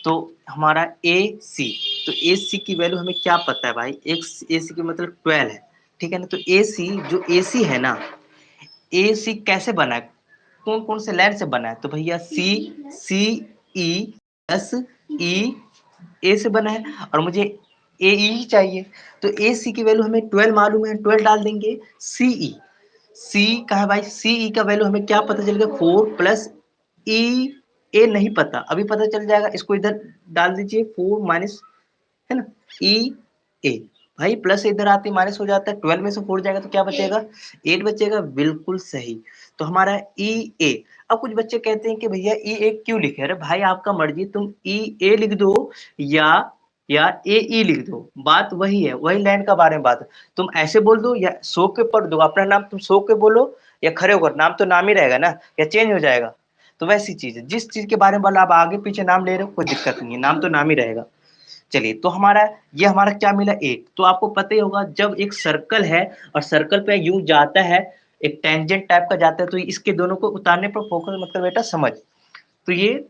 तो हमारा ए सी, तो ए सी की वैल्यू हमें क्या पता है भाई, एक ए सी की मतलब 12 है। ठीक है ना, तो ए सी जो ए सी है ना, ए सी कैसे बना है, कौन कौन से लाइन से बना है? तो भैया सी सी ई एस ई ए से बना है, और मुझे ए ई ही चाहिए। तो ए सी की वैल्यू हमें 12 मालूम है, 12 डाल देंगे। सी ई, सी का है भाई, सी ई का वैल्यू हमें क्या पता चल गया 4 प्लस ई, ए नहीं पता, अभी पता चल जाएगा। इसको इधर डाल दीजिए, 4 माइनस है ना ई ए, भाई प्लस इधर आते माइनस हो जाता है, 12 में से 4 जाएगा तो क्या बचेगा 8 बचेगा, बिल्कुल सही। तो हमारा ई ए। अब कुछ बच्चे कहते हैं कि भैया ई ए क्यों लिखे, अरे भाई आपका मर्जी, तुम ई ए लिख दो या ए ई लिख दो, बात वही है, वही लाइन का बारे में बात है। तुम ऐसे बोल दो या सो के पढ़ दो, अपना नाम तुम सो के बोलो या खड़े होकर, नाम तो नाम ही रहेगा ना, या चेंज हो जाएगा। तो वैसी चीज है, जिस चीज के बारे में बोला आप आगे पीछे नाम ले रहे हो कोई दिक्कत नहीं है, नाम तो नाम ही रहेगा। चलिए, तो ये हमारा क्या मिला 8। तो आपको पता ही होगा जब एक सर्कल है और सर्कल पे यूं जाता है, एक टेंजेंट टाइप का जाता है, तो इसके दोनों को उतारने पर फोकस मतलब बेटा समझ, तो ये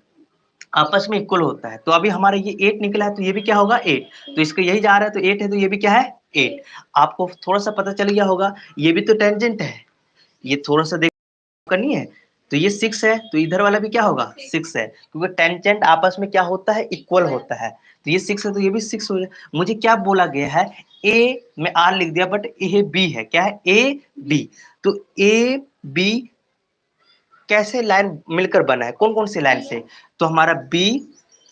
आपस में इक्वल होता है। तो अभी हमारा ये 8 निकला है, तो ये भी क्या होगा 8। तो इसका यही जा रहा है, तो 8 है, तो ये भी क्या है 8। आपको थोड़ा सा पता चल गया होगा, ये भी तो टेंजेंट है, ये थोड़ा सा करनी है। तो ये 6 है, तो इधर वाला भी क्या होगा 6 है, क्योंकि टेंजेंट आपस में क्या होता है इक्वल होता है। तो ये 6 है तो ये भी 6 हो जाए। मुझे क्या बोला गया है, ए में आर लिख दिया, बट ये बी है, क्या है ए बी। तो ए बी कैसे लाइन मिलकर बना है, कौन कौन सी लाइन से? तो हमारा बी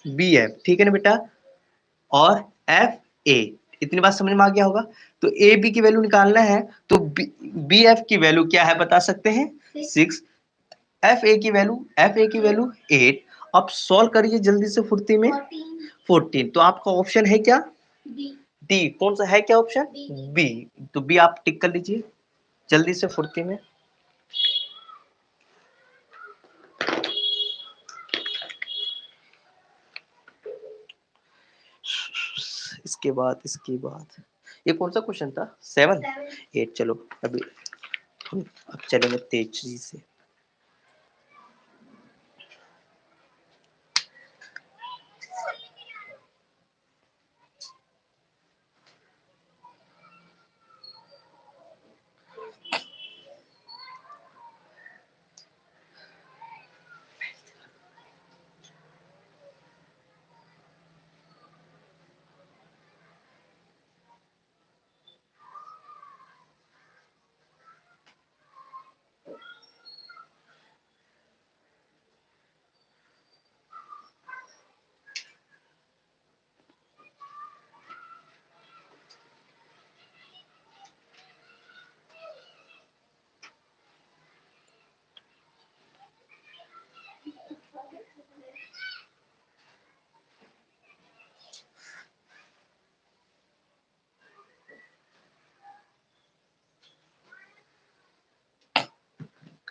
बी है, ठीक है ना बेटा, और एफ ए, इतनी बात समझ में आ गया होगा। तो ए बी की वैल्यू निकालना है, तो बी एफ की वैल्यू क्या है बता सकते हैं 6, एफ ए की वैल्यू 8। अब सॉल्व करिए जल्दी से फुर्ती में, 14। तो आपका ऑप्शन है क्या डी, कौन सा है क्या ऑप्शन बी। तो बी आप टिक कर लीजिए जल्दी से फुर्ती में। इसके बाद ये कौन सा क्वेश्चन था? 7 8। चलो अभी अब चलेंगे तेजी से।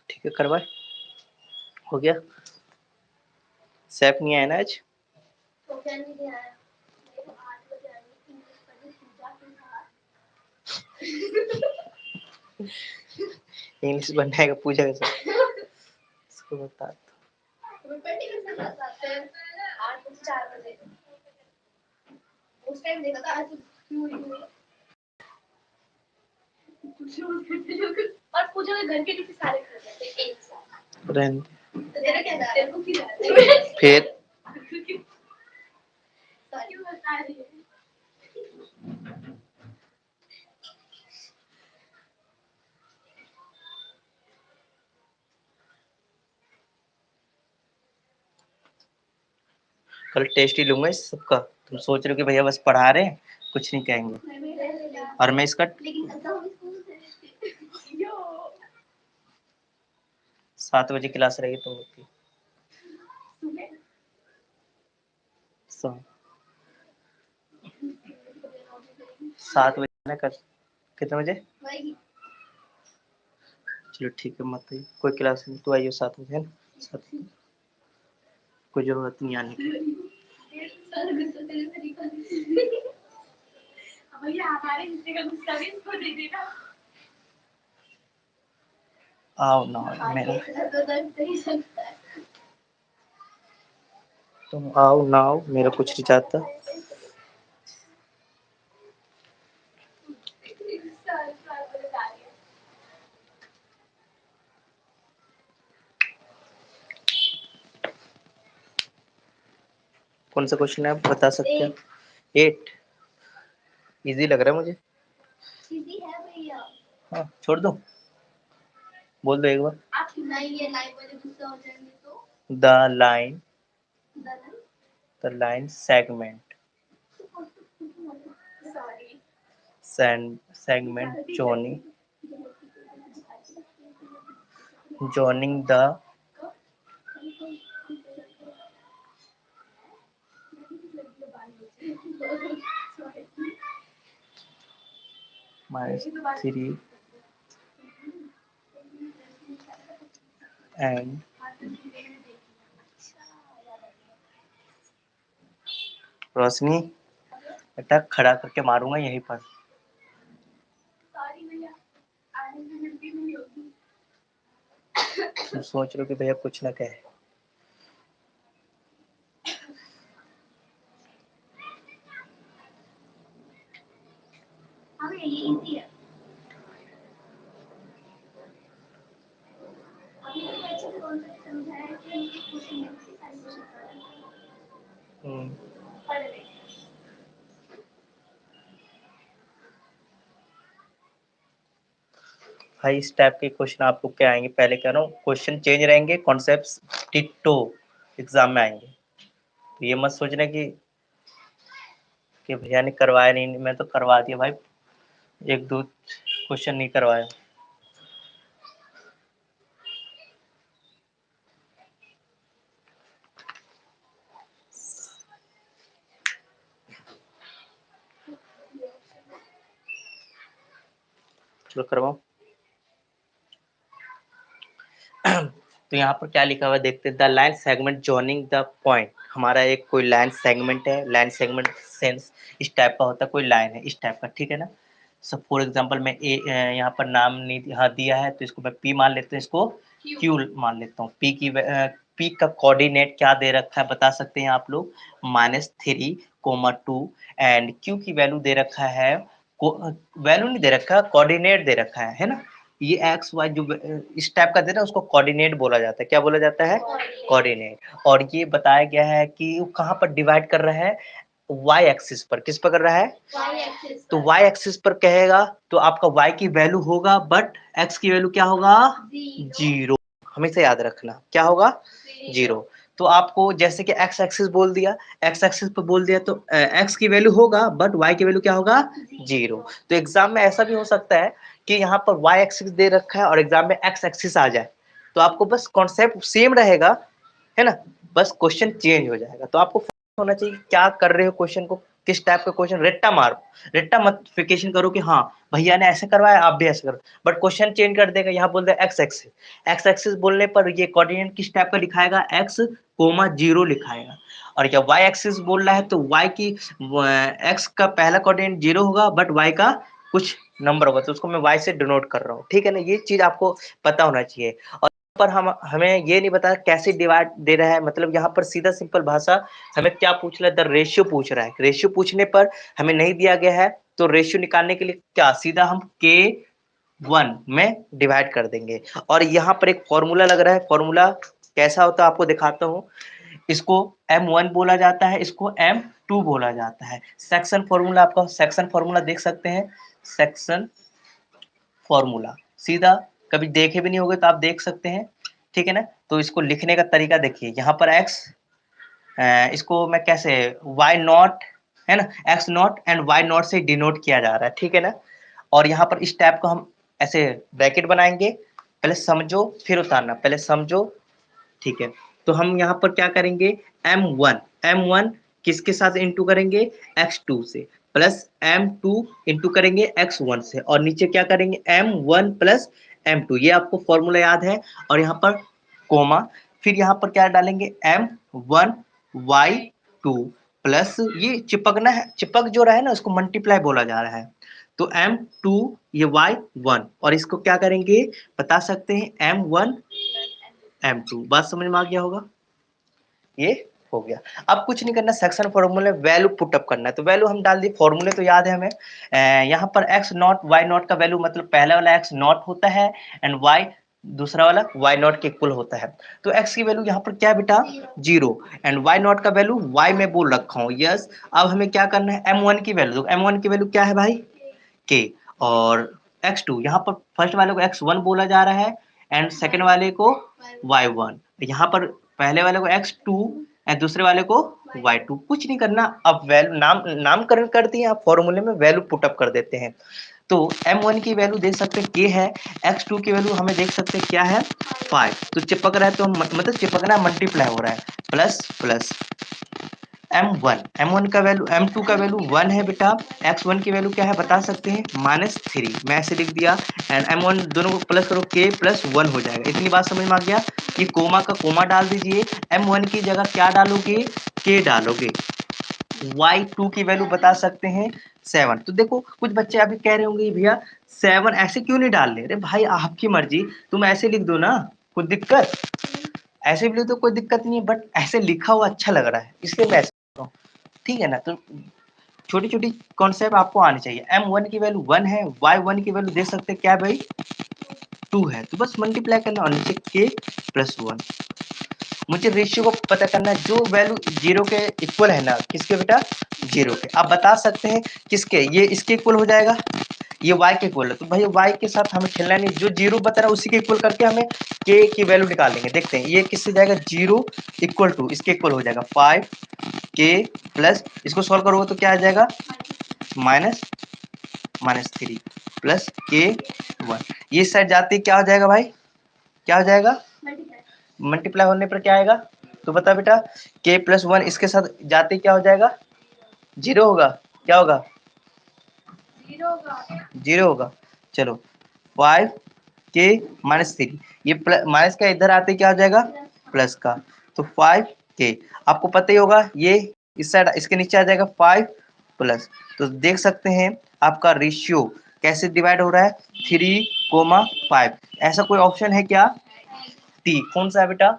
ठीक है, करवाए हो गया। सैफ नहीं आया ना आज? तो क्या नहीं आया, 8 बजे आएंगे, इंग्लिश पढ़ी पूजा के साथ। इंग्लिश बनाएगा पूजा के साथ इसको बता दो। तुम्हें प्रैक्टिकल से क्लास आते हैं 8 बजे 4 बजे, उस टाइम देखा था। आज क्यों हुई और पूजा के घर के किसी सारे कर देते एक साथ। रहने तो तेरा क्या था? तेरे को किया फिर क्यों बता रही है? कल टेस्ट ही लूंगा इस सबका। तुम सोच रहे हो कि भैया बस पढ़ा रहे हैं, कुछ नहीं कहेंगे। और मैं इसका लेकिन कल तो हम स्कूल से यो 7 बजे क्लास रहेगी तुम लोग की। सुबह 7 बजे ना कर, कितने बजे? वही चलो ठीक है, मत आइए, कोई क्लास नहीं, तो आइए 7 बजे है ना। 7 कोई जरूरत नहीं आने की। भैया हमारे हिस्से का गुस्सा भी इसको दे देना। आओ ना मेरा, तुम आओ ना आओ मेरा कुछ नहीं चाहता। कौन सा क्वेश्चन है आप बता सकते हैं? 8 इजी लग रहा है मुझे। इजी है भैया। हाँ छोड़ दो, बोल दो एक बार। आप नहीं ये लाइव वाले गुस्सा हो जाएंगे तो the line Dalan the line segment sorry segment joining the minus 3 and रोशनी बेटा खड़ा करके मारूंगा यहीं पर। सॉरी भैया आने में गलती नहीं होगी। तुम सोच रहे हो कि भैया कुछ ना कहे। हाँ ये इजी है। अभी तो अच्छे से कॉन्सेप्ट समझाया है कि उनकी क्वेश्चन में से सारे क्वेश्चन पढ़ ले। भाई इस टाइप के क्वेश्चन आपको क्या आएंगे, पहले कह रहा हूँ क्वेश्चन चेंज रहेंगे, कॉन्सेप्ट टिट्टो एग्जाम में आएंगे। तो ये मत सोचना कि भैया ने करवाया नहीं, मैं तो करवा दिया भाई, एक दो क्वेश्चन नहीं करवाया। चलो करवाओ। तो यहाँ पर क्या लिखा हुआ है देखते हैं, the line segment joining the point हमारा एक कोई लाइन सेगमेंट है, लाइन सेगमेंट सेंस इस टाइप का होता है, कोई लाइन है इस टाइप का, ठीक है ना। सब फॉर एग्जांपल मैं यहाँ पर नाम नहीं यहाँ दिया है तो इसको मैं पी मान लेता हूँ, इसको क्यू मान लेता हूँ। पी का कोऑर्डिनेट क्या दे रखा है बता सकते हैं आप लोग, -3, 2 एंड क्यू की वैल्यू दे रखा है, वैल्यू नहीं दे रखा, कोऑर्डिनेट दे रखा है ना। ये एक्स वाई जो इस टाइप का दे रहा है उसको कोऑर्डिनेट बोला जाता है। क्या बोला जाता है? कोऑर्डिनेट। और ये बताया गया है कि वो कहाँ पर डिवाइड कर रहा है, वाई एक्सिस पर। किस पर कर रहा है? तो वाई एक्सिस पर कहेगा तो आपका वाई की वैल्यू होगा, बट एक्स की वैल्यू क्या होगा? जीरो। हमेशा याद रखना क्या होगा? जीरो। तो आपको जैसे कि एक्स एक्सिस बोल दिया, एक्स एक्सिस पर बोल दिया तो एक्स की वैल्यू होगा, बट वाई की वैल्यू क्या होगा? जीरो। तो एग्जाम में ऐसा भी हो सकता है कि यहाँ पर वाई एक्सिस दे रखा है और एग्जाम में एक्स एक्सिस आ जाए, तो आपको बस कॉन्सेप्ट सेम रहेगा, है ना, बस क्वेश्चन चेंज हो जाएगा। तो आपको होना चाहिए क्या कर रहे हो, क्वेश्चन को किस टाइप का क्वेश्चन, रेट्टा मारो, रेट्टा मल्टीप्लिकेशन करो कि हाँ भैया ने ऐसे करवाया आप भी ऐसे करो, बट क्वेश्चन चेंज कर देगा। यहाँ बोल दे एक्स एक्सिस, एक्स एक्सिस बोलने पर ये कोऑर्डिनेट किस टाइप का लिखाएगा? एक्स कोमा जीरो लिखाएगा। और क्या वाई एक्सिस बोल रहा है तो वाई की एक्स का पहला कोऑर्डिनेट जीरो होगा, बट वाई का कुछ नंबर होगा तो उसको मैं वाई से डिनोट कर रहा हूँ, ठीक है ना। ये चीज आपको पता होना चाहिए। और पर हम हमें ये नहीं पता कैसे डिवाइड दे रहा है, मतलब यहाँ पर सीधा सिंपल भाषा हमें क्या पूछ रहा है, द रेशियो पूछ रहा है। रेशियो पूछने पर हमें नहीं दिया गया है तो रेशियो निकालने के लिए क्या सीधा हम के 1 में डिवाइड कर देंगे। और यहाँ पर एक फॉर्मूला लग रहा है, फॉर्मूला कैसा होता है आपको दिखाता हूँ। इसको M1 बोला जाता है, इसको M2 बोला जाता है। सेक्शन फॉर्मूला, आपका सेक्शन फॉर्मूला देख सकते हैं, सेक्शन फॉर्मूला सीधा कभी देखे भी नहीं होगे तो आप देख सकते हैं, ठीक है ना। तो इसको लिखने का तरीका देखिए, यहाँ पर x, इसको मैं कैसे y नॉट, है ना, x not and y not से डिनोट किया जा रहा है, ठीक है ना। और यहाँ पर इस टाइप को हम ऐसे ब्रैकेट बनाएंगे, पहले समझो फिर उतारना, पहले समझो, ठीक है। तो हम यहाँ पर क्या करेंगे, M1 किसके साथ इंटू करेंगे? x2 से, प्लस M2 इंटू करेंगे x1 से, और नीचे क्या करेंगे? M1 plus M2। ये आपको फॉर्मूला याद है। और यहाँ पर कोमा, फिर यहाँ पर क्या डालेंगे? M1 y2 प्लस, ये चिपकना है, चिपक जो रहा है ना उसको मल्टीप्लाई बोला जा रहा है, तो M2 ये y1, और इसको क्या करेंगे बता सकते हैं? M1 M2। बात समझ में आ गया होगा, ये हो गया। अब कुछ नहीं करना, सेक्शन फॉर्मूले वैल्यू पुटअप करना है, तो वैल्यू हम डाल दिए, फॉर्मूले तो याद है हमें। यहाँ पर x नॉट y नॉट का वैल्यू, मतलब पहला वाला x नॉट होता है एंड y दूसरा वाला y नॉट के इक्वल होता है। तो x की वैल्यू यहाँ पर क्या है बेटा? जीरो, एंड y नॉट का वैल्यू y में बोल रखा हूँ, यस। अब हमें क्या करना है? M1 की वैल्यू, M1 की वैल्यू क्या है भाई? k। और x2 यहाँ पर फर्स्ट वाले को x1 बोला जा रहा है एंड सेकंड वाले को y1। यहाँ पर पहले वाले को x2 एंड दूसरे वाले को y2। कुछ नहीं करना, अब वैल्यू नामकरण कर दिए, आप फॉर्मूले में वैल्यू पुटअप कर देते हैं। तो m1 की वैल्यू देख सकते हैं k है, x2 की वैल्यू हमें देख सकते हैं क्या है? 5। तो चिपक रहा है तो मतलब चिपकना मल्टीप्लाई हो रहा है, प्लस प्लस M1 का वैल्यू, M2 का वैल्यू 1 है बेटा, x1 की वैल्यू क्या है बता सकते हैं? -3। मैं ऐसे लिख दिया, एंड M1 दोनों को प्लस करो, k प्लस 1 हो जाएगा। इतनी बात समझ में आ गया। ये कोमा का कोमा डाल दीजिए, M1 की जगह क्या डालोगे? k डालोगे। y2 की वैल्यू बता सकते हैं 7। तो देखो कुछ बच्चे अभी कह रहे होंगे भैया 7 ऐसे क्यों नहीं डाल रहे? अरे भाई आपकी मर्जी, तुम ऐसे लिख दो ना, कोई दिक्कत? ऐसे भी लिख दो कोई दिक्कत नहीं है, बट ऐसे लिखा हुआ अच्छा लग रहा है इसलिए मैं ऐसे लिख रहा हूँ, ठीक है ना। तो छोटी छोटी कॉन्सेप्ट आपको आनी चाहिए। M1 की वैल्यू 1 है, y1 की वैल्यू दे सकते हैं क्या भाई? 2 है, तो बस मल्टीप्लाई करना और नीचे k प्लस 1। मुझे रेशियो को पता करना है, जो वैल्यू जीरो के इक्वल है ना, किसके बेटा? जीरो के। आप बता सकते हैं किसके? ये इसके इक्वल हो जाएगा, ये y के इक्वल है, तो भाई y के साथ हमें खेलना नहीं, जो जीरो बता रहा है उसी के इक्वल करके हमें k की वैल्यू निकालेंगे। देखते हैं ये किससे जाएगा? जीरो इक्वल टू, इसके इक्वल हो जाएगा 5k प्लस, इसको सॉल्व करोगे तो क्या आ जाएगा? -3 प्लस k1। ये साइड जाते क्या हो जाएगा भाई? क्या हो जाएगा? मल्टीप्लाई होने पर क्या आएगा? तो बता बेटा, k प्लस 1 इसके साथ जाते क्या हो जाएगा? जीरो होगा। क्या होगा? जीरो होगा। चलो 5k -3, ये माइनस का इधर आते क्या हो जाएगा? प्लस का, तो 5 के आपको पता ही होगा, ये इस साइड इसके नीचे आ जाएगा 5 प्लस, तो देख सकते हैं आपका रेशियो कैसे डिवाइड हो रहा है 3,5। ऐसा कोई ऑप्शन है क्या? डी। कौन सा है बेटा?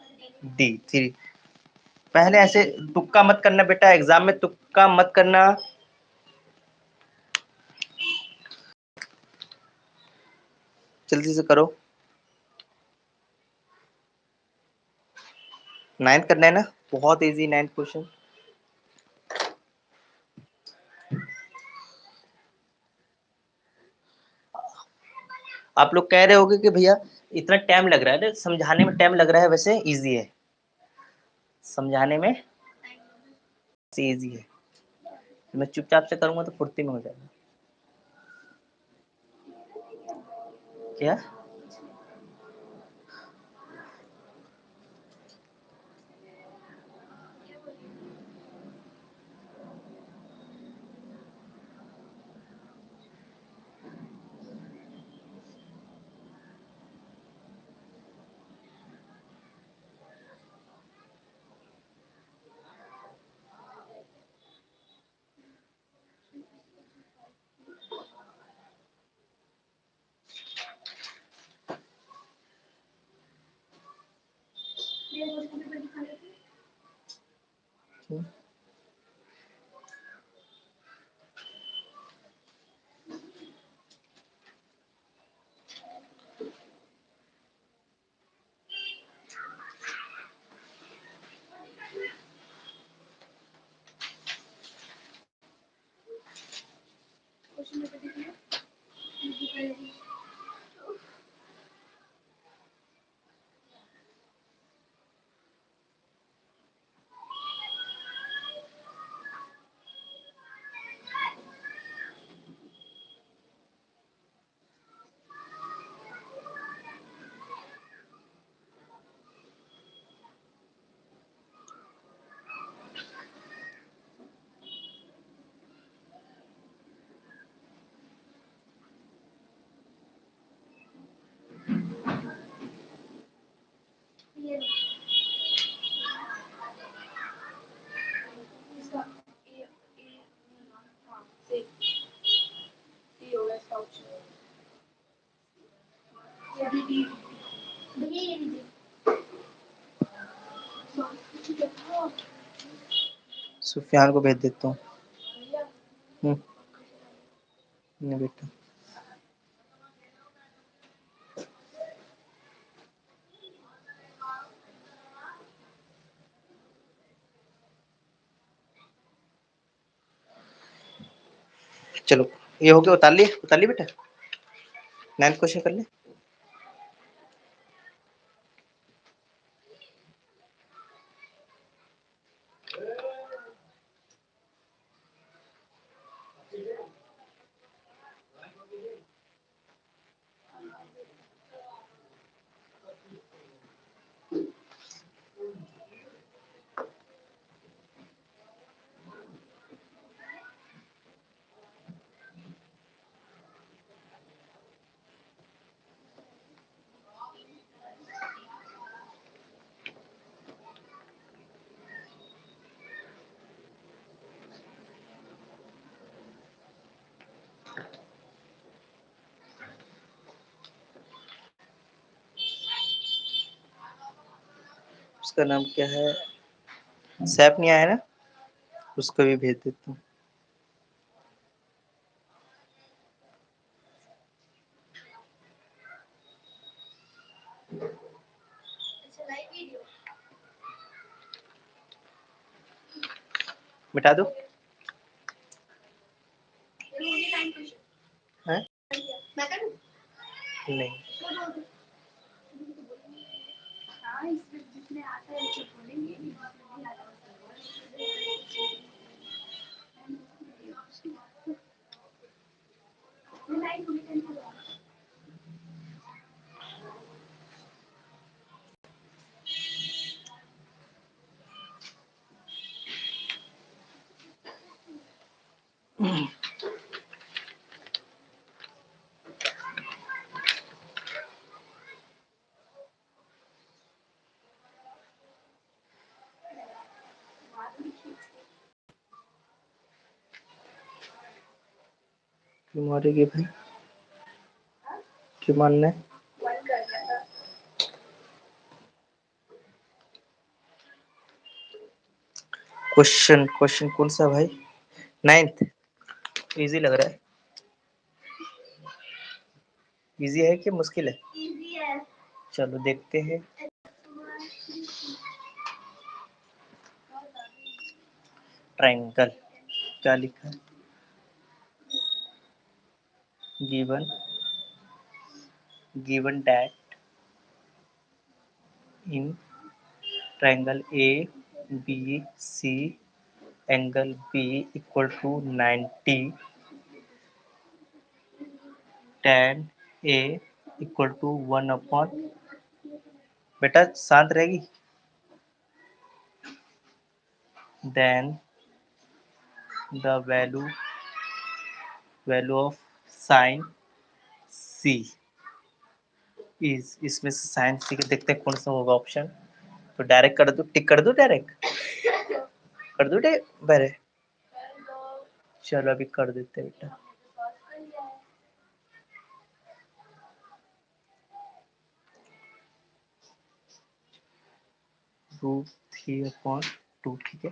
डी 3। पहले ऐसे तुक्का मत करना बेटा, एग्जाम में तुक्का मत करना। जल्दी से करो। 9th करना है ना, बहुत इजी 9th क्वेश्चन। आप लोग कह रहे होगे कि भैया इतना टाइम लग रहा है ना, समझाने में टाइम लग रहा है, वैसे इजी है समझाने में, इजी है। मैं चुपचाप से करूंगा तो फुर्ती में हो जाएगा। क्या? सुफियान को भेज देता हूँ। नहीं बेटा, चलो ये हो गया, उतार लिए बेटा। 9th क्वेश्चन कर ले। उसका नाम क्या है? सैफ नहीं आया ना, उसको भी भेज देता हूँ। मिटा दो। हैं? नहीं। क्यों मारेगी भाई, क्यों मारना है? मन कर गया था। क्वेश्चन क्वेश्चन कौन सा भाई? 9th। इजी लग रहा है। इजी है कि मुश्किल है? इजी है। चलो देखते हैं। ट्रायंगल क्या लिखा है? Given given that in triangle A B C angle B equal to 90, tan A equal to 1/, बेटा शांत रहेगी, then the value of sin c is, इसमें से sin c के देखते हैं कौन सा होगा ऑप्शन। तो डायरेक्ट कर दो, टिक कर दो, डायरेक्ट कर दो पहले। चलो अभी कर देते हैं बेटा। √3/2, ठीक है।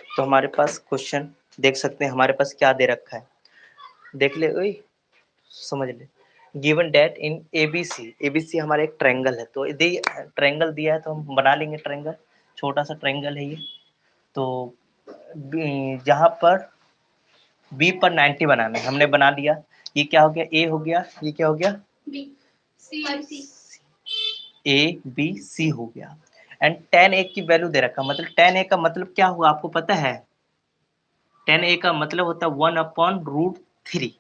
तो हमारे पास क्वेश्चन देख सकते हैं, हमारे पास क्या दे रखा है, देख ले ओए, समझ ले। Given that in ABC, ABC हमारा एक ट्रायंगल है, तो यदि ट्रायंगल दिया है तो हम बना लेंगे ट्रायंगल। छोटा सा ट्रायंगल है ये। तो जहां पर बी पर 90 बनाना है, हमने बना लिया। ये क्या हो गया, ए हो गया, ये क्या हो गया, बी सी ए बी सी हो गया। एंड tan ए की वैल्यू दे रखा, मतलब tan ए का मतलब क्या हुआ आपको पता है? tan ए का मतलब होता है 1/√3।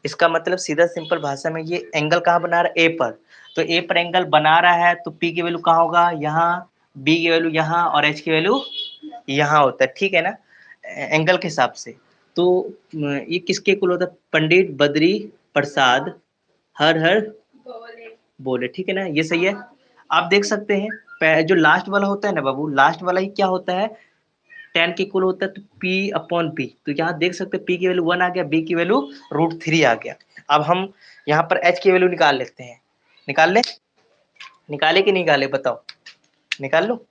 इसका मतलब सीधा सिंपल भाषा में ये एंगल कहाँ बना रहा है, ए पर। तो ए पर एंगल बना रहा है तो पी की वैल्यू कहाँ होगा, यहाँ, बी की वैल्यू यहाँ, और एच की वैल्यू यहाँ होता है, ठीक है ना, एंगल के हिसाब से। तो ये किसके इक्वल होता है, पंडित बद्री प्रसाद हर हर बोले, ठीक है ना, ये सही है। आप देख सकते हैं जो लास्ट वाला होता है ना बाबू, लास्ट वाला ही क्या होता है, tan के इक्वल होता है, तो P/P। तो यहाँ देख सकते हैं P की वैल्यू 1 आ गया, B की वैल्यू √3 आ गया। अब हम यहाँ पर H की वैल्यू निकाल लेते हैं। निकाल ले, निकाले कि नहीं निकाले बताओ, निकाल लो।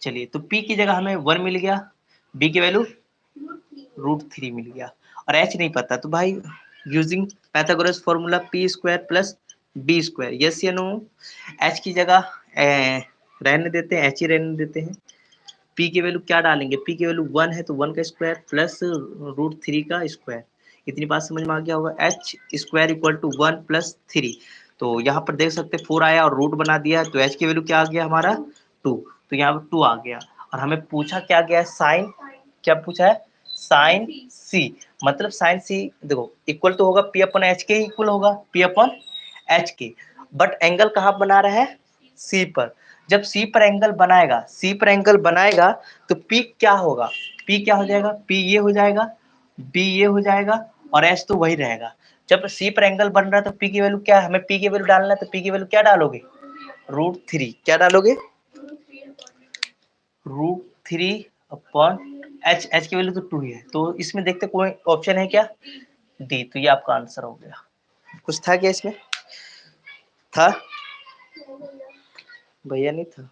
चलिए, तो P की जगह हमें 1 मिल गया, B की वैल्यू √3 मिल गया, और H नहीं पता, तो भाई using Pythagoras formula p² + b², yes या नो। H की जगह रहने देते हैं, H ही रहने देते हैं। P की वैल्यू क्या डालेंगे, P की वैल्यू 1 है तो 1 का स्क्वायर प्लस √3 का स्क्वायर। इतनी बात समझ में आ गया होगा। h² = 1 + 3। तो यहाँ पर देख सकते हैं 4 आया और रूट बना दिया, तो h की वैल्यू क्या आ गया हमारा 2। तो यहाँ पर 2 आ गया, और हमें पूछा क्या गया है, साइन, क्या पूछा है, साइन c। मतलब साइन c देखो इक्वल तो होगा P/H के, इक्वल होगा P/H के, बट एंगल कहाँ बना रहा है, c पर। जब C पर एंगल बनाएगा, C पर एंगल बनाएगा तो P क्या होगा, P क्या हो जाएगा, P ये हो जाएगा, B ये हो जाएगा, और H तो वही रहेगा। जब C पर एंगल बन रहा है तो P की वैल्यू क्या है, हमें P की वैल्यू डालना है, तो P की वैल्यू क्या डालोगे, √3। क्या डालोगे, √3/H। H की वैल्यू तो 2 ही है, तो इसमें देखते कोई ऑप्शन है क्या, डी। तो ये आपका आंसर हो गया। कुछ था क्या इसमें, था भैया, नहीं था।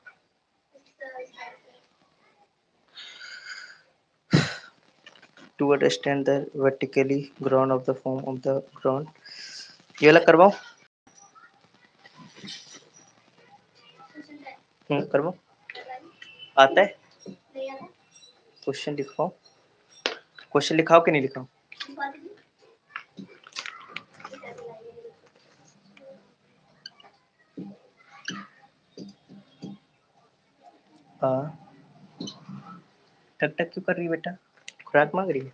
To understand the vertically ground of the form of the ground, ये वाला करवाओ, करवाओ, आता है, क्वेश्चन लिखवाओ, क्वेश्चन लिखाओ कि नहीं लिखाओ। हाँ, टक टक क्यों कर रही है बेटा, खुराक मांग रही है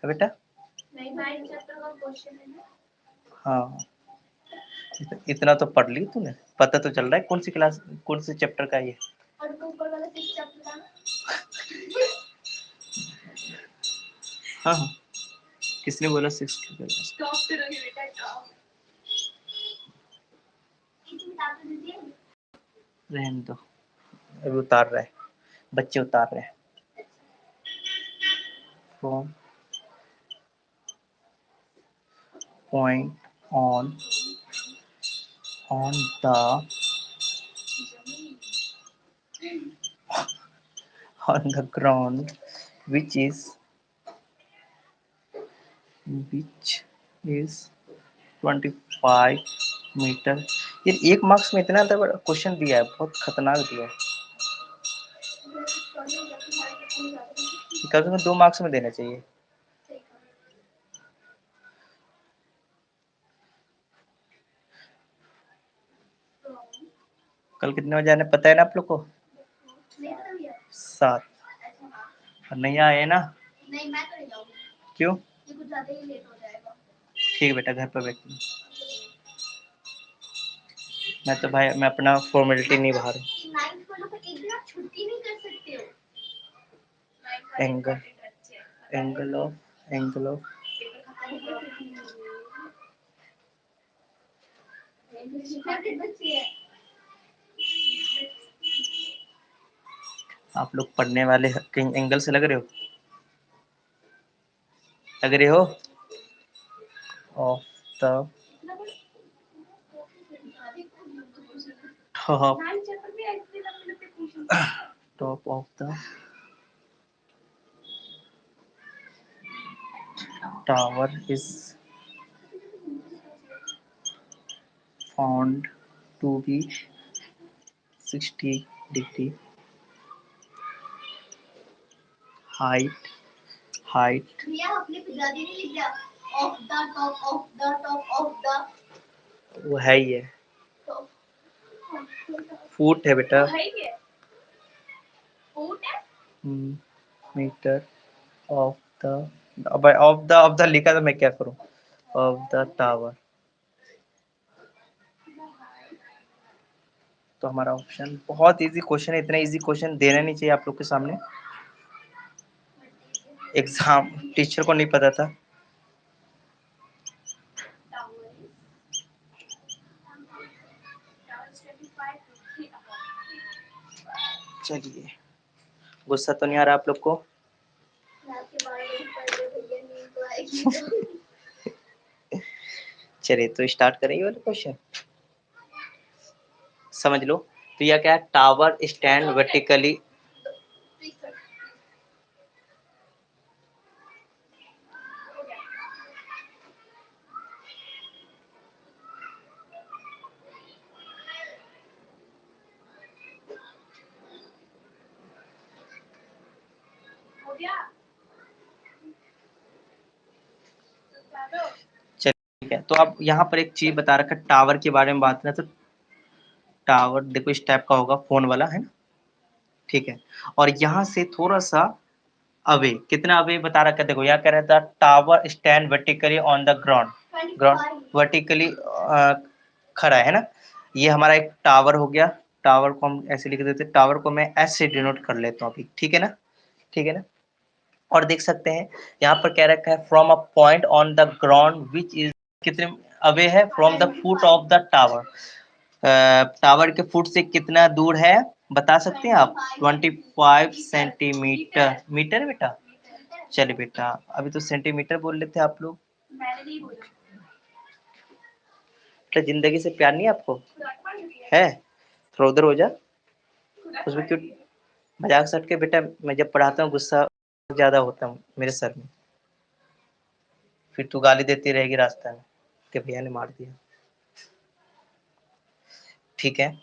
बेटा। नहीं भाई, चैप्टर का क्वेश्चन है ना। हाँ, इतना तो पढ़ ली तूने, पता तो चल रहा है कौन सी क्लास, कौन से चैप्टर का ये। और तो ऊपर वाला 6 चैप्टर था ना। हाँ हाँ, किसने बोला 6 टॉप करोगे बेटा, टॉप। रहने दो, अभी उतार रहा है, बच्चे उतार रहे हैं। From point on the ground which is 25 metre. ये 1 मार्क्स में इतना क्वेश्चन दिया है, बहुत खतरनाक दिया है। कल तुम्हें 2 मार्क्स में देना चाहिए। कल कितने बजे आने पता है ना आप लोग को? 7। और नहीं आए ना? नहीं, मैं तो नहीं जाऊंगी। क्यों? ये कुछ ज्यादा ही लेट हो जाएगा। ठीक है बेटा, घर पर बैठ। मैं तो भाई मैं अपना फॉर्मेलिटी निभा रहा हूँ। 9th वालों को एक दिन आप छुट्टी नहीं कर सकते हो। एंगल ऑफ आप लोग पढ़ने वाले कहीं एंगल से लग रहे हो? लग रहे हो? Of the top of the tower is found to be 60° height भैया अपने पे ज्यादा नहीं लिख दिया। Of the top of the top of the. वो है ही है, फुट है बेटा। है ही है, फुट है। मीटर ऑफ द, अब ऑफ द लिखा तो मैं क्या करूं? Of the tower. तो हमारा ऑप्शन बहुत इजी क्वेश्चन है। इतना इजी क्वेश्चन देना नहीं चाहिए आप लोग के सामने। एग्जाम टीचर को नहीं पता था। चलिए, गुस्सा तो नहीं आ रहा आप लोग को? चलिए तो स्टार्ट करें ये वाला क्वेश्चन। समझ लो, तो यह क्या है? टावर स्टैंड वर्टिकली ठीक है। तो अब यहाँ पर एक चीज बता रखा है, टावर के बारे में बात करें तो टावर देखो इस टाइप का होगा, फोन वाला है ना, ठीक है। और यहाँ से थोड़ा सा अवे, कितना अवे बता रखा है? देखो यहाँ कह रहा था tower stand vertically on the ground vertically खड़ा है ना। ये हमारा एक टावर हो गया। टावर को हम ऐसे लिख देते, टावर को मैं एस से डिनोट कर लेता हूँ अभी, ठीक है ना? ठीक है ना? और देख सकते हैं यहाँ पर कह रखा है from a point on the ground which is, कितने अवे है? From the foot of the tower. Tower के फुट से कितना दूर है बता सकते हैं आप? 25 सेंटीमीटर। मीटर बेटा? चलिए बेटा, अभी तो सेंटीमीटर बोल रहे थे आप लोग। बेटा जिंदगी से प्यार नहीं आपको है? थोड़ा उधर हो जा, उसमें क्यों मजाक सट के? बेटा मैं जब पढ़ाता हूँ गुस्सा ज्यादा होता हूँ मेरे सर में, फिर तू गाली देती रहेगी रास्ता में कि भैया ने मार दिया, ठीक है।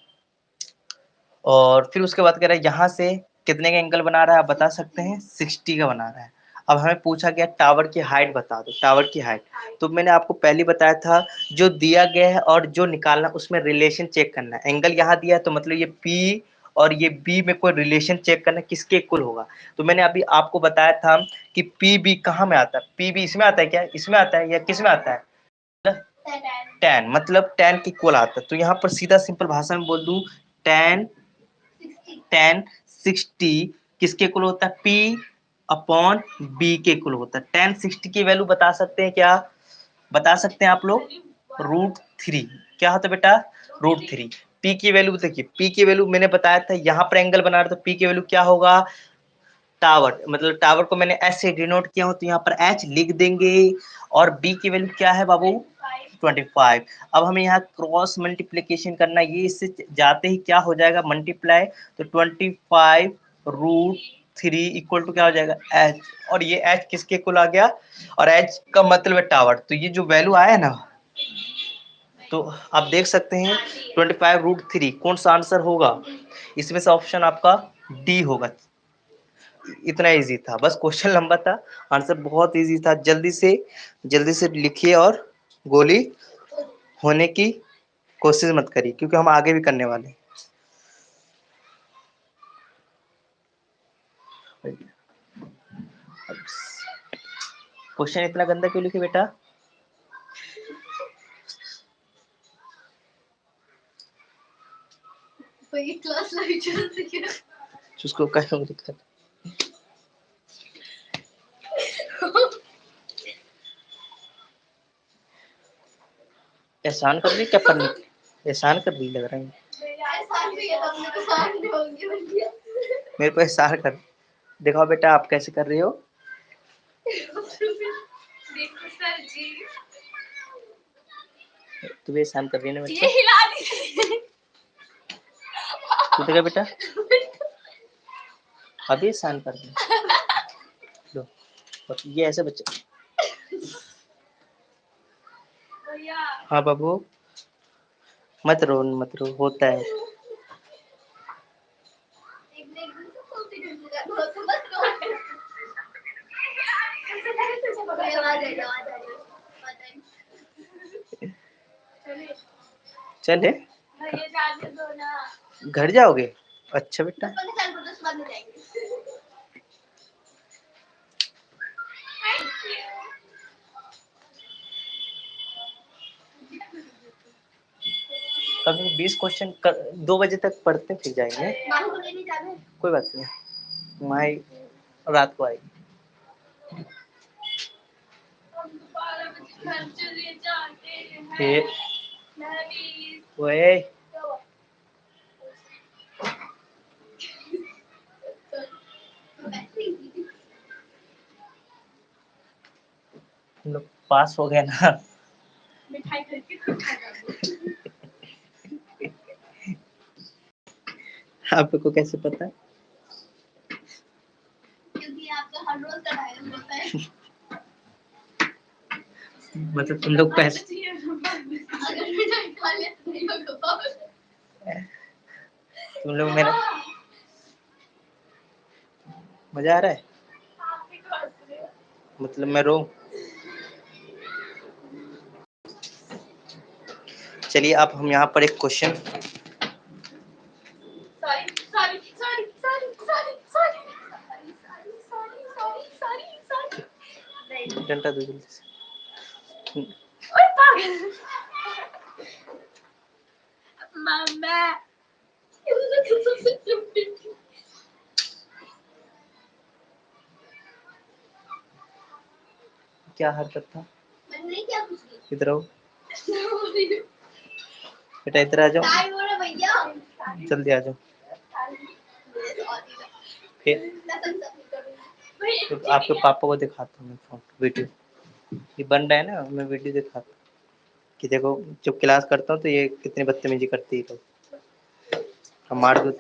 और फिर उसके बाद कह रहा है यहाँ से कितने का एंगल बना रहा है आप बता सकते हैं? 60 का बना रहा है। अब हमें पूछा गया टावर की हाइट बता दो, टावर की हाइट। तो मैंने आपको पहले बताया था जो दिया गया है और जो निकालना उसमें रिलेशन चेक करना है। एंगल यहाँ दिया है तो मतलब ये P और ये B में कोई रिलेशन चेक करना किसके इक्वल होगा। तो मैंने अभी आपको बताया था कि PB कहाँ में आता है? PB इसमें आता है क्या? इसमें आता है या किस में आता है? tan, मतलब tan के इक्वल आता है। तो यहाँ पर सीधा सिंपल भाषा में बोल दूं, tan 60 किसके इक्वल होता है? P अपॉन B के इक्वल होता है। tan 60 की वैल्यू बता सकते हैं क्या? बता सकते हैं आप लोग? √3। क्या होता है बेटा? √3। पी की वैल्यू देखिए, पी की वैल्यू मैंने बताया था, यहाँ पर एंगल बना रहा, तो पी की वैल्यू क्या होगा, टावर, मतलब टावर को मैंने एच से डिनोट किया हूं, तो यहाँ पर एच लिख देंगे। और बी की वैल्यू क्या है बाबू, 25। अब हमें यहाँ क्रॉस मल्टीप्लीकेशन करना है, ये इससे जाते ही क्या हो जाएगा, मल्टीप्लाई, तो 25√3 इक्वल टू क्या हो जाएगा, एच। और ये एच किसके इक्वल आ गया, और एच का मतलब है टावर, तो ये जो वैल्यू आया है ना, तो आप देख सकते हैं 25√3 कौन सा आंसर होगा, इसमें से ऑप्शन आपका डी होगा। इतना इजी था, बस क्वेश्चन लंबा था, आंसर बहुत इजी था। जल्दी से लिखिए और गोली होने की कोशिश मत करिए, क्योंकि हम आगे भी करने वाले हैं। क्वेश्चन इतना गंदा क्यों लिखे बेटा, क्लास लेक्चर उसको कहीं लिखा एहसान कर दी, क्या पढ़ने एहसान कर दी लग रहा है, मेरे को एहसान कर, दिखाओ बेटा आप कैसे कर रही हो, देखो सर जी, तू भी एहसान कर रही है ना ये बेटा, हिला दी। तू देखा बेटा, अभी एहसान कर दी, लो, ये ऐसे बच्चे, हाँ बाबू, मत रो, होता है। चले घर जाओगे, अच्छा बेटा, कभी 20 क्वेश्चन 2 बजे तक पढ़ते फिर जाएंगे, कोई बात नहीं, माई रात को आएगी, फिर ओए हम लोग पास हो गए ना, मिठाई करके खाएगा आपको कैसे पता है, क्योंकि आपका हर रोज का डायलॉग होता है। मतलब तुम लोग पैसे, अगर मिठाई खा ले तो नहीं होगा, तुम लोग मेरा मजा आ रहा है, मतलब मैं रो, चलिए आप हम यहाँ पर एक क्वेश्चन, डंडा दो जल्दी से, मामा क्या हरकत था, मैंने क्या कुछ इधर आओ बेटा, इधर आ जाओ, भैया जल्दी आ जाओ, फिर तो आपके पापा को दिखाता हूँ मैं फोन वीडियो, ये बन रहा है ना, मैं वीडियो दिखाता हूँ कि देखो जब क्लास करता हूँ तो ये कितनी बदतमीजी करती है, तो हम मार दो,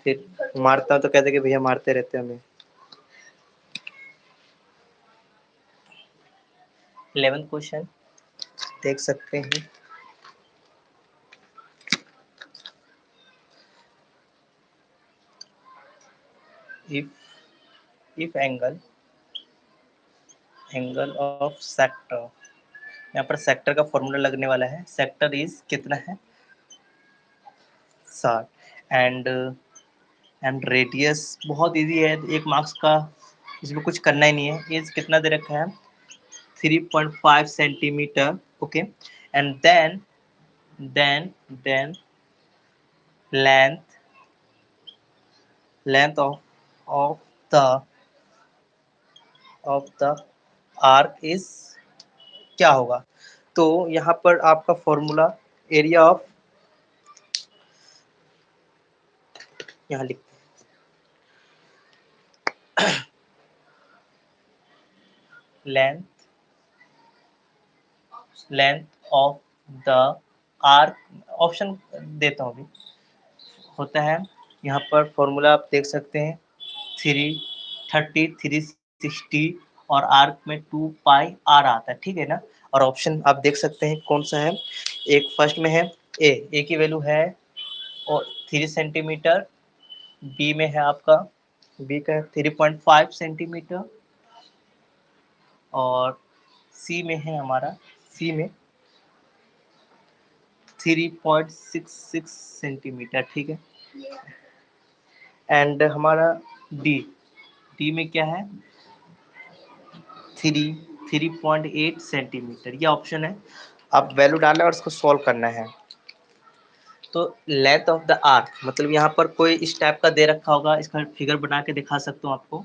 फिर मारता हूँ तो कहते कि भैया मारते रहते हमें। 11th क्वेश्चन देख सकते हैं, इफ एंगल ऑफ सेक्टर, यहाँ पर सेक्टर का फॉर्मूला लगने वाला है, सेक्टर इज कितना है 60, एंड रेडियस बहुत इजी है, 1 मार्क्स का, इसमें कुछ करना ही नहीं है, एज कितना दे रखा है 3.5 centimetre, okay, and then length of the arc is क्या होगा, तो यहाँ पर आपका फॉर्मूला एरिया ऑफ यहाँ लिखते हैं length of the arc, option देता हूँ अभी, होता है यहाँ पर फॉर्मूला आप देख सकते हैं 330 360 और आर्क में 2 पाई आर आता है, ठीक है ना। और ऑप्शन आप देख सकते हैं कौन सा है, एक फर्स्ट में है ए की वैल्यू है और 3 सेंटीमीटर, बी में है आपका, बी का 3.5 सेंटीमीटर, और सी में है हमारा, सी में 3.66 सेंटीमीटर, ठीक है। एंड हमारा डी, डी में क्या है 3.8 सेंटीमीटर, ये ऑप्शन है। आप वैल्यू डालना और इसको सॉल्व करना है। तो लेंथ ऑफ द आर्क, मतलब यहाँ पर कोई इस टाइप का दे रखा होगा, इसका फिगर बना के दिखा सकता हूँ आपको,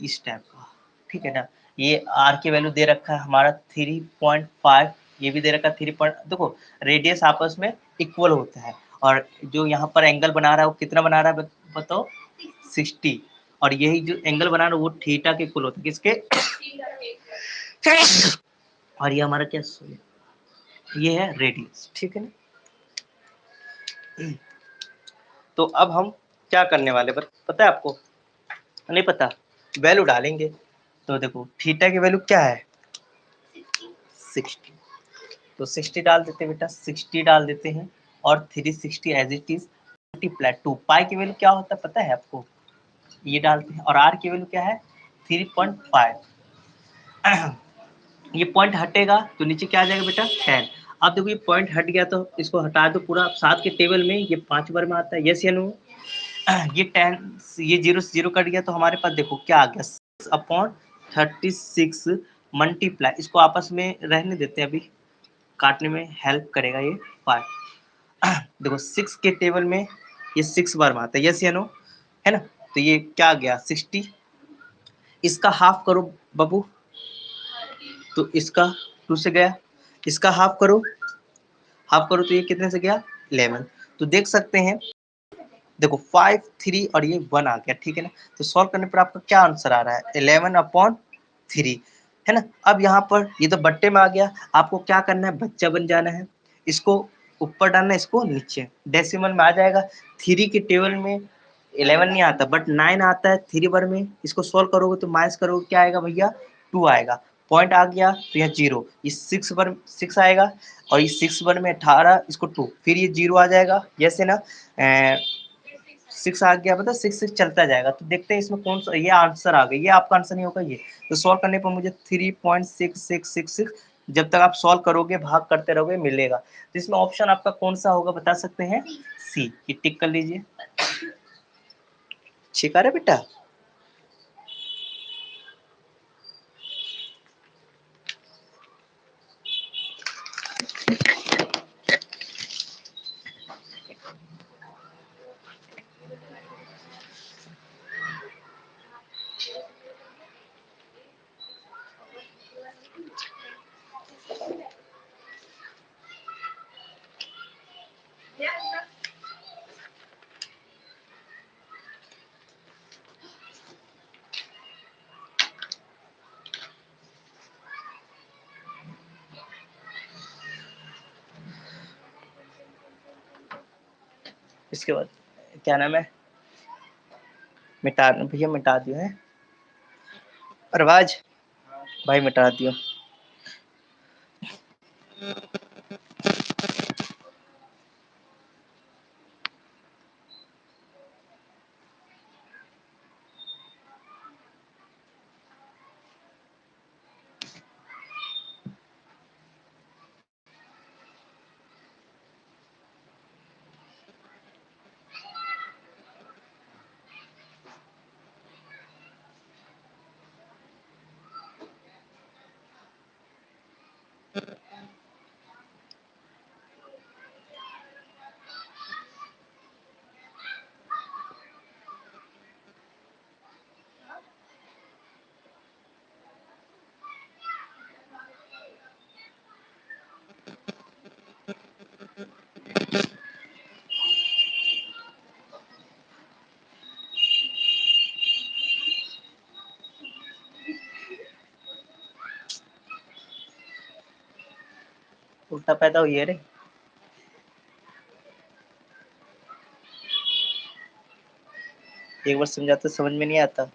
इस टाइप का, ठीक है ना। ये आर की वैल्यू दे रखा है हमारा 3.5, ये भी दे रखा है 3 पॉइंट, देखो रेडियस आपस में इक्वल होता है, और जो यहाँ पर एंगल बना रहा है वो कितना बना रहा है बताओ 60, और यही जो एंगल बना रहा है वो थीटा के इक्वल होता है, किसके और ये हमारा क्या, ये है रेडियस, ठीक है ना। तो अब हम क्या करने वाले पता है आपको, नहीं पता, वैल्यू डालेंगे। तो देखो थीटा की वैल्यू क्या है 60, तो 60 डाल देते हैं बेटा, 60 डाल देते हैं, और 360 एज इट इज मल्टीप्लाई 2 पाई की वैल्यू क्या होता है पता है आपको, ये डालते हैं, और आर की वैल्यू क्या है 3.5, ये पॉइंट हटेगा तो नीचे क्या आ जाएगा बेटा 10। अब देखो ये पॉइंट हट गया तो इसको हटा दो पूरा, साथ के टेबल में ये 5 बार में आता है, यस या नो। ये 10, ये 0 से 0 कट गया तो हमारे पास देखो क्या आ गया 6/36 मल्टीप्लाई, इसको आपस में रहने देते हैं, अभी काटने में हेल्प करेगा ये 5। देखो 6 के टेबल में ये 6 बार में आता है, यस या नो, है ना। तो ये क्या गया 60, इसका हाफ करो बाबू, तो इसका 2 से गया, इसका हाफ करो, हाफ करो तो ये कितने से गया 11। तो देख सकते हैं देखो 5 3 और ये 1 आ गया, ठीक है ना। तो सॉल्व करने पर आपका क्या आंसर आ रहा है 11/3, है ना। अब यहाँ पर ये तो बट्टे में आ गया, आपको क्या करना है बच्चा बन जाना है, इसको ऊपर डालना है, इसको नीचे, डेसिमल में आ जाएगा। 3 के टेबल में 11 नहीं आता बट 9 आता है 3 बार में, इसको सॉल्व करोगे तो माइनस करोगे क्या आएगा भैया 2 आएगा, पॉइंट आ गया तो यहाँ 0, ये 6 बार 6 आएगा, और ये 6 बार में 18, इसको 2, फिर ये 0 आ जाएगा, जैसे ना 6 आ गया, मतलब 6 6 चलता जाएगा। तो देखते हैं इसमें कौन सा, ये आंसर आ गया, ये आपका आंसर नहीं होगा ये। तो सॉल्व करने पर मुझे 3.6666 जब तक आप सॉल्व करोगे भाग करते रहोगे मिलेगा। तो इसमें ऑप्शन आपका कौन सा होगा बता सकते हैं, सी, ये टिक कर लीजिए। ठीक आ रहा है बेटा। इसके बाद क्या नाम है, मिटा भैया मिटा दियो है, अरबाज भाई मिटा दियो। उल्टा पैदा हुई है रे। एक बार समझाते समझ में नहीं आता।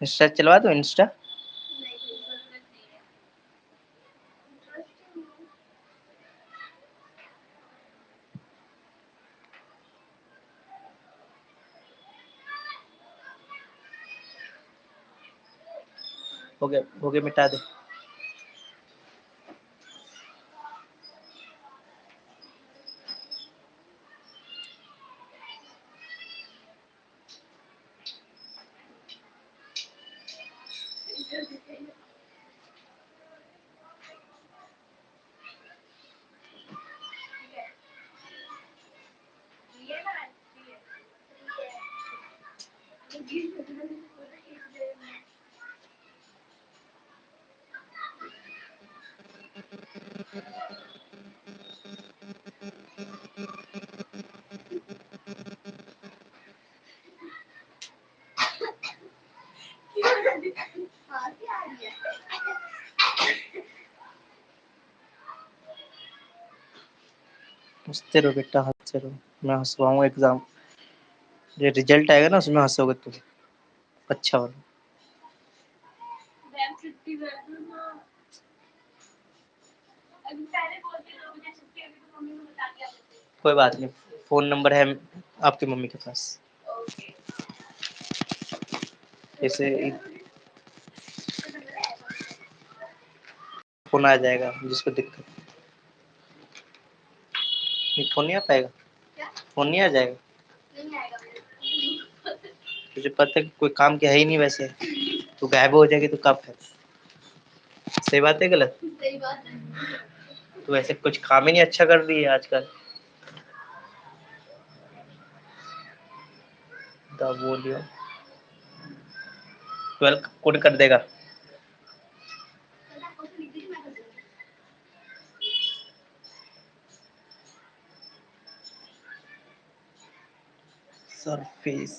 इंस्टा चलवा दो इंस्टा। हो गया मिटा दे। हंसते रहो बेटा, हंसते रहो। मैं हंसवाऊंगा एग्जाम, ये रिजल्ट आएगा ना उसमें हंसोगे तुम। अच्छा वाला। कोई बात नहीं, फोन नंबर है आपकी मम्मी के पास। ऐसे फोन आ जाएगा जिसको दिक्कत। फोन नहीं आ पाएगा? फोन नहीं आ जाएगा? तुझे पता है कि कोई काम के है ही नहीं वैसे, तू गायब हो जाएगी तो कब है? सही बात है गलत? सही बात है। तू ऐसे कुछ काम ही नहीं अच्छा कर रही है आजकल। द वॉल्यूम 12 कोड कर देगा। सरफेस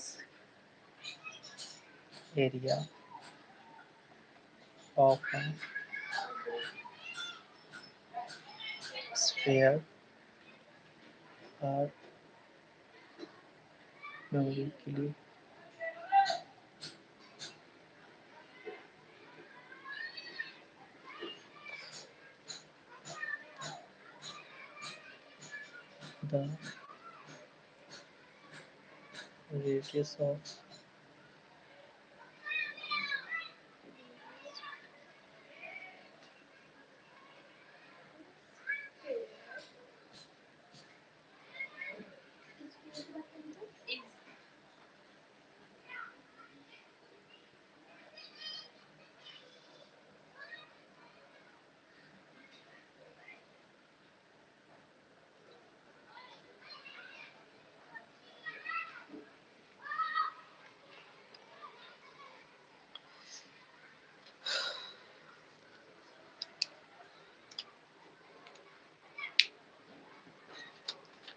एरिया ऑफ स्फीयर और के लिए the radius of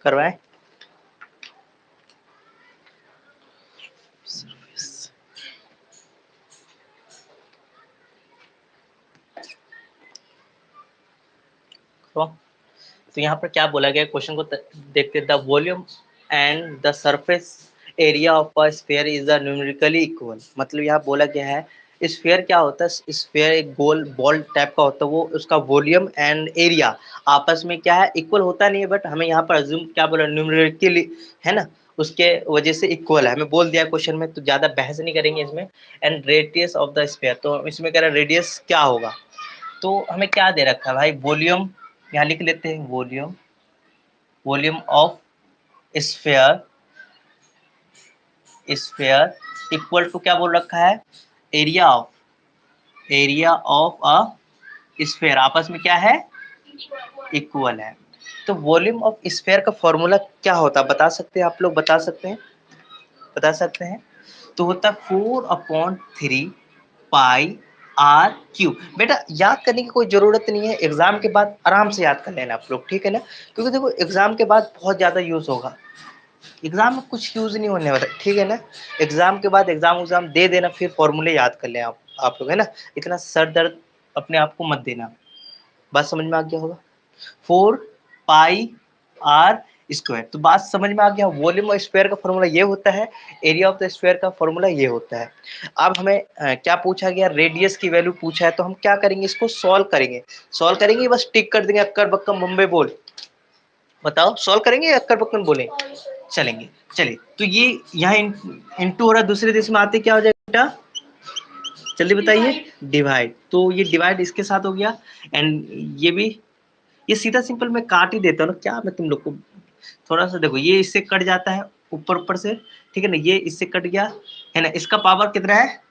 करवाएं। सरफेस तो यहाँ पर क्या बोला गया क्वेश्चन को देखते, the volume and the surface area of a sphere is numerically equal. मतलब यहाँ बोला गया है स्फीयर क्या होता है, स्फीयर एक गोल बॉल टाइप का होता है, वो उसका वॉल्यूम एंड एरिया आपस में क्या है, इक्वल होता नहीं है, बट हमें यहाँ पर अज्यूम क्या बोला, न्यूमेरिकली है ना, उसके वजह से इक्वल है, हमें बोल दिया क्वेश्चन में, तो ज्यादा बहस नहीं करेंगे इसमें। And radius of the sphere, तो इसमें कह रहा है रेडियस क्या होगा, तो हमें क्या दे रखा है भाई, वॉल्यूम यहाँ लिख लेते हैं, volume volume of sphere sphere equal to क्या बोल रखा है, एरिया ऑफ अ स्फीयर, आपस में क्या है, इक्वल है। तो वॉल्यूम ऑफ स्फीयर का फॉर्मूला क्या होता है बता सकते हैं आप लोग, बता सकते हैं, बता सकते हैं? तो होता 4/3 पाई आर क्यू। बेटा याद करने की कोई जरूरत नहीं है, एग्जाम के बाद आराम से याद कर लेना आप लोग, ठीक है ना, क्योंकि देखो एग्जाम के बाद बहुत ज्यादा यूज होगा, एग्जाम में कुछ यूज नहीं होने वाला, ठीक है ना। एग्जाम के बाद एग्जाम दे देना, फिर फॉर्मूले याद कर लें आप लोग, है ना। इतना सर दर्द अपने आप को मत देना। बात समझ में आ गया होगा। 4 पाई आर स्क्वायर। तो बात समझ में आ गया। वॉल्यूम ऑफ स्क्वायर का फॉर्मूला ये होता है, एरिया ऑफ द स्क्वायर का फॉर्मूला ये होता है। अब हमें क्या पूछा गया, रेडियस की वैल्यू पूछा है, तो हम क्या करेंगे, इसको सॉल्व करेंगे। सॉल्व करेंगे बस टिक कर देंगे, अक्कर बक्कम बम्बे बोल। बताओ सॉल्व करेंगे या अक्कर बक्कम बोले चलेंगे। चलिए, तो ये यहाँ इंटू हो रहा है, दूसरे देश में आते क्या हो जाएगा बेटा, जल्दी बताइए, डिवाइड। तो ये डिवाइड इसके साथ हो गया, एंड ये भी, ये सीधा सिंपल मैं काट ही देता हूँ ना, क्या मैं तुम लोग को, थोड़ा सा देखो, ये इससे कट जाता है ऊपर ऊपर से, ठीक है ना, ये इससे कट गया है ना, इसका पावर कितना है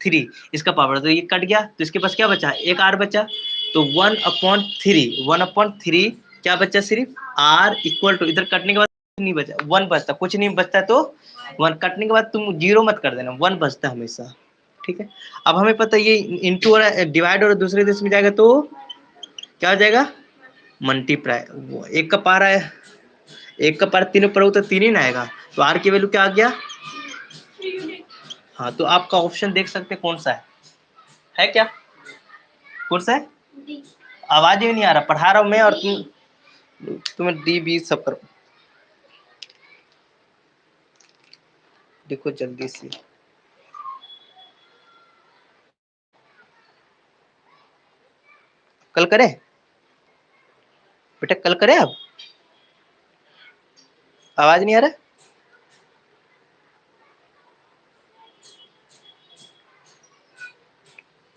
3, इसका पावर, तो ये कट गया, तो इसके पास क्या बचा, एक आर बचा, तो 1/3 क्या बचा, सिर्फ आर इक्वल टू, इधर कटने के बाद नहीं बचा, 1 बचता, कुछ नहीं बचता है तो 1, कटने के बाद तुम 0 मत कर देना, 1 बचता है हमेशा, ठीक है। अब हमें पता है ये इंटू हो रहा है, डिवाइड और दूसरे देश में जाएगा तो क्या हो जाएगा, मल्टीप्लाई। एक का पारा है, एक का पारा 3 ऊपर हो तो 3 ही ना आएगा, तो आर की वैल्यू क्या आ गया। हाँ, तो आपका ऑप्शन देख सकते कौन सा है क्या, कौन सा है, आवाज ही नहीं आ रहा, पढ़ा रहा हूं मैं और तुम्हें डी बी सब करो। देखो जल्दी से, कल करें बेटा, कल करें, अब आवाज नहीं आ रहा,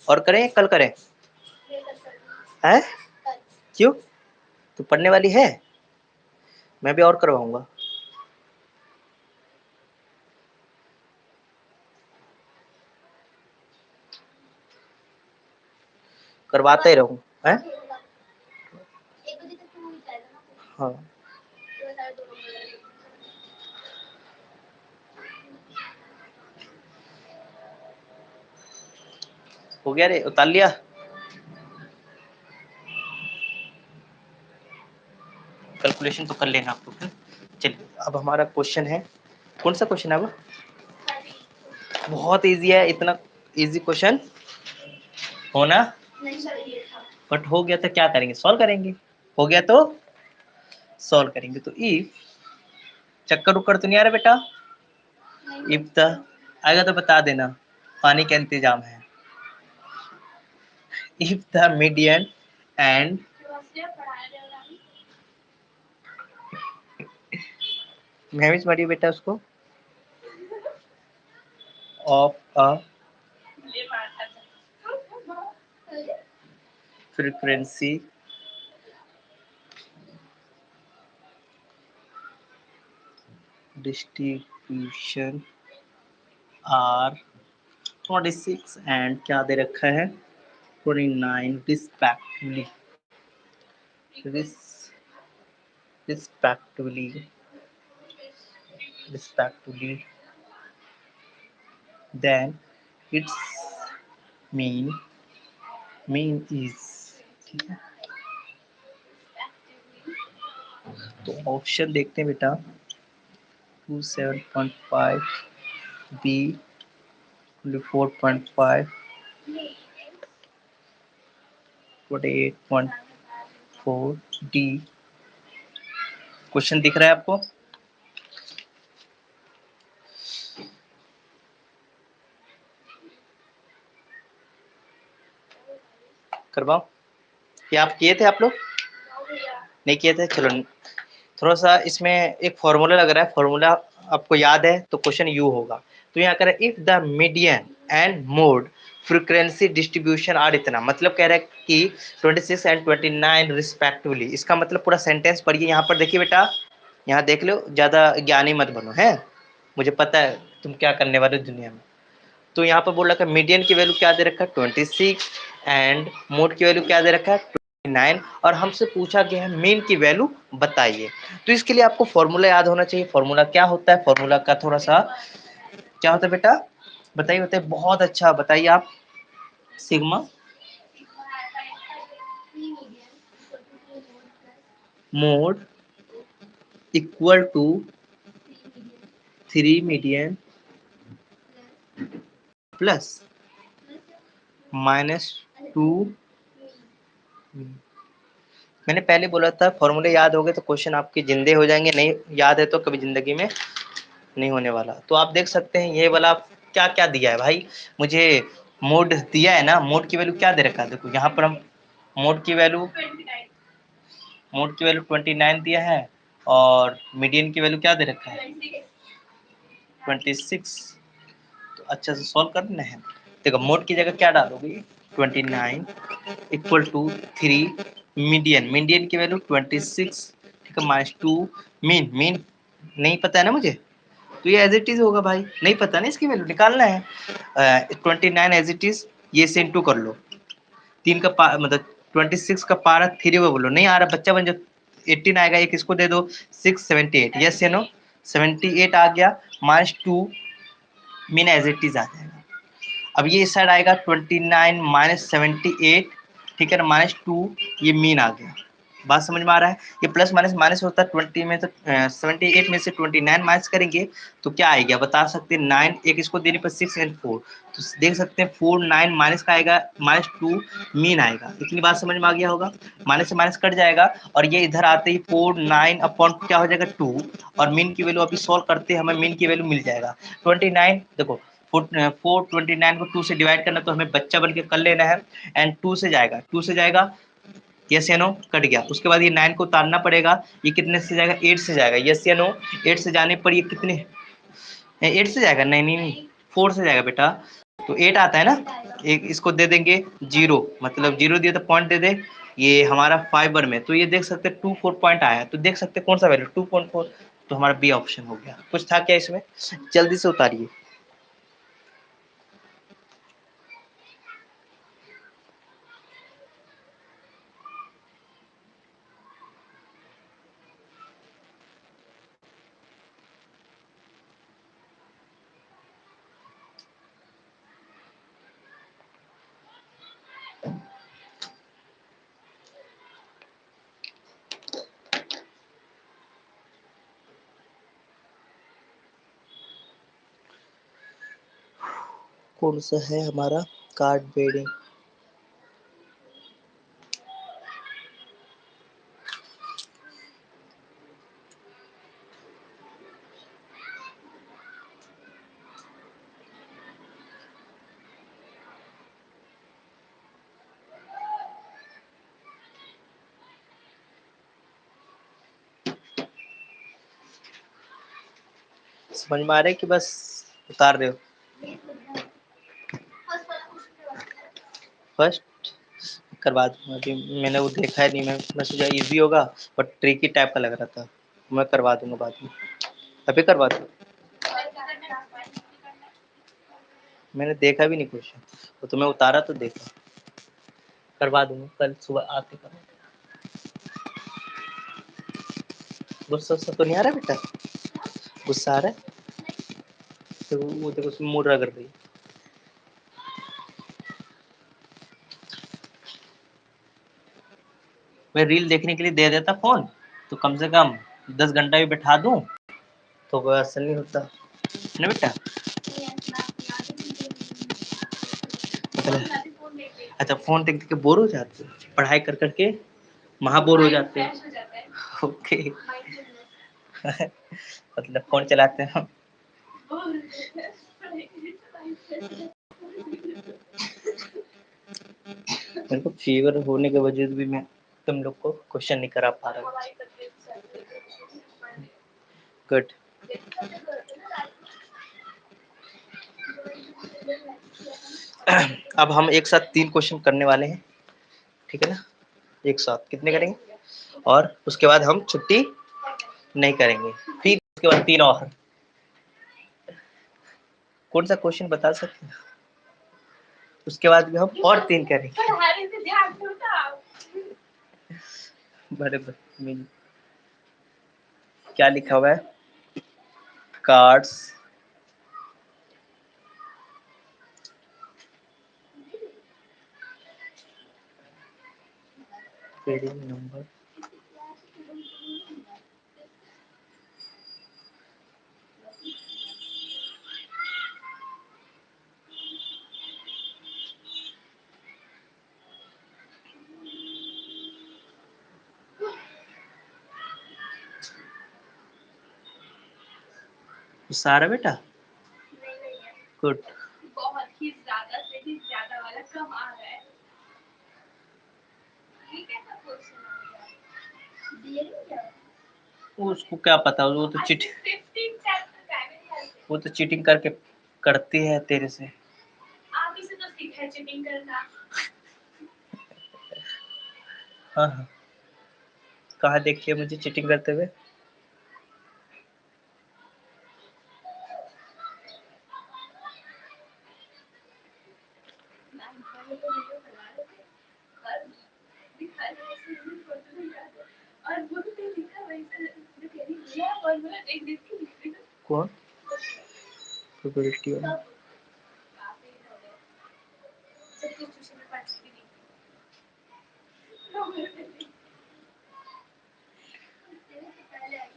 और करें कल करें, है क्यों, तो पढ़ने वाली है, मैं भी और करवाऊंगा। करवाते ही रहूं, है, हाँ, हो गया रे, उतार लिया, कैलकुलेशन तो कर लेना आप लोग। चलिए, अब हमारा क्वेश्चन है, कौन सा क्वेश्चन है वो, बहुत इजी है, इतना इजी क्वेश्चन होना नहीं चाहिए था, बट हो गया तो क्या करेंगे, सॉल्व करेंगे, हो गया तो सॉल्व करेंगे। तो इफ, चक्कर उक्कर तो नहीं आ रहा बेटा, इफ द, आएगा तो बता देना, पानी का इंतजाम है। इफ द मीडियन एंड, मैं भी पढ़िए बेटा उसको, of a frequency distribution are 26 and क्या दे रखा है 29 respectively, respectively, then its mean is, ठीक है। तो ऑप्शन देखते हैं बेटा, 27.5 बी, 24.5, 28.4 डी। क्वेश्चन दिख रहा है आपको, करवाओ, क्या आप किए थे, आप लोग नहीं किए थे, चलो थोड़ा सा इसमें एक फॉर्मूला लग रहा है, फॉर्मूला आपको याद है तो क्वेश्चन यू होगा। तो यहाँ कह रहा है if the median and mode frequency distribution are इतना, मतलब कह रहा है कि 26 एंड 29 रिस्पेक्टिवली, इसका मतलब पूरा सेंटेंस पढ़िए, यहाँ पर देखिए बेटा, यहाँ देख लो, ज्यादा ज्ञानी मत बनो, है, मुझे पता है तुम क्या करने वाले हो दुनिया में। तो यहाँ पर बोल रखा है मीडियन की वैल्यू क्या दे रखा है 26 एंड मोड की वैल्यू क्या दे रखा है 29, और हमसे पूछा गया है मीन की वैल्यू बताइए। तो इसके लिए आपको फॉर्मूला याद होना चाहिए। फॉर्मूला क्या होता है, फॉर्मूला का थोड़ा सा क्या होता है बेटा, बताइए बताइए, बहुत अच्छा बताइए आप, sigma mode equal to 3 median plus -2 mean. मैंने पहले बोला था फॉर्मूले याद हो गए तो क्वेश्चन आपके जिंदे हो जाएंगे, नहीं याद है तो कभी जिंदगी में नहीं होने वाला। तो आप देख सकते हैं ये वाला क्या क्या दिया है भाई, मुझे मोड दिया है ना, मोड की वैल्यू क्या दे रखा है, देखो यहाँ पर हम मोड की वैल्यू 29 दिया है, और मीडियन की वैल्यू क्या दे रखा है 26। तो अच्छा से सॉल्व करना है। देखो मोड की जगह क्या डालोगे 29 इक्वल टू 3, मीडियन की वैल्यू 26, ठीक है, -2, मीन नहीं पता है ना मुझे, तो ये एज इट इज होगा भाई, नहीं पता ना इसकी वैल्यू निकालना है। 29 एज इट इज, ये से इंटू कर लो, तीन का मतलब 26 का पारा 3 में बोलो, नहीं आ रहा बच्चा बन जाओ, 18 आएगा, एक इसको दे दो 678, यस या नो, 78 आ गया, -2 मीन एज इट इज आ जाएगा। अब ये इस साइड आएगा 29 -78, ठीक है ना, -2, ये मीन आ गया। बात समझ में आ रहा है, ये प्लस माइनस माइनस होता है 20 में, तो 78 में से 29 माइनस करेंगे तो क्या आएगा बता सकते हैं, 9, एक इसको देने पर 6 एंड 4, तो देख सकते हैं 4 9 माइनस का आएगा -2 मीन आएगा। इतनी बात समझ में आ गया होगा, माइनस से माइनस कट जाएगा, और ये इधर आते ही 4 9 अपॉन क्या हो जाएगा 2, और मीन की वैल्यू अभी सॉल्व करते हैं, हमें मीन की वैल्यू मिल जाएगा 29। देखो 429 को 2 से डिवाइड करना, तो हमें बच्चा बन के कर लेना है, एंड 2 से जाएगा यस या नो, कट गया। उसके बाद ये 9 को उतारना पड़ेगा, ये कितने से जाएगा 8 से जाएगा, यस या नो, 8 से जाने पर ये कितने 8 से जाएगा, नहीं नहीं नहीं 4 से जाएगा बेटा, तो 8 आता है ना, एक इसको दे देंगे 0, मतलब 0 दिया तो पॉइंट दे दे, ये हमारा फाइबर में, तो ये देख सकते 2 4 पॉइंट आया, तो देख सकते कौन सा वैल्यू 2.4, तो हमारा बी ऑप्शन हो गया। कुछ था क्या इसमें, जल्दी से उतारिए। कौन सा है हमारा कार्ड बेडिंग, समझ में आ रहा है कि बस उतार रहे हो। फर्स्ट करवा दूंगा, अभी मैंने वो देखा है नहीं, मैं सोचा इजी होगा, बट ट्रिकी टाइप का लग रहा था, मैं करवा दूंगा बाद में, अभी करवा दूँ, मैंने देखा भी नहीं क्वेश्चन, वो तो मैं उतारा तो देखा, करवा दूंगा कल सुबह आके करवा। गुस्सा उस्सा तो नहीं आ रहा बेटा, गुस्सा आ रहा है, तो वो देखो उसमें मूड रगड़ रही है। मैं रील देखने के लिए दे देता फोन, तो कम से कम 10 घंटा भी बैठा दूं तो कोई असर नहीं होता ना बेटा, मतलब अच्छा फोन देख देख के बोर हो जाते हो, पढ़ाई कर करके महा बोर हो जाते हैं, ओके मतलब फोन चलाते हैं। मेरे को फीवर होने के वजह से भी मैं तुम लोग को क्वेश्चन नहीं करा पा रहा हूँ। गुड। अब हम एक साथ 3 क्वेश्चन करने वाले हैं, ठीक है ना, एक साथ कितने करेंगे, और उसके बाद हम छुट्टी नहीं करेंगे, फिर उसके बाद 3 और। कौन सा क्वेश्चन बता सकते हैं, उसके बाद भी हम और 3 करेंगे। बड़े बदतमीज, क्या लिखा हुआ है, कार्ड्स पेडिंग नंबर, गुस्सा आ रहा बेटा? नहीं है, गुड। बहुत ही ज्यादा से भी ज्यादा वाला कम आ रहा है। ये कैसा क्वेश्चन आ गया? दिए नहीं क्या? उसको क्या पता, वो तो चिट 15 चैप्टर का है मेरे ख्याल से। वो तो चीटिंग करके करती है तेरे से। आप ही से तो सीखा है चीटिंग करना। हाँ हाँ, कहाँ देखिए मुझे चीटिंग करते हुए? मैम पहले तो वीडियो बना रहे थे और दिखा रहे थे इसमें फोटो दिखा रहे और वो भी लिखा वैसे जो कह रही है और बोला एक दिन की लिख रही कौन? प्रोबेबिलिटी सब काफी हो गए सब कुछ ट्यूशन में पढ़ती भी नहीं थी तेरे से पहले आई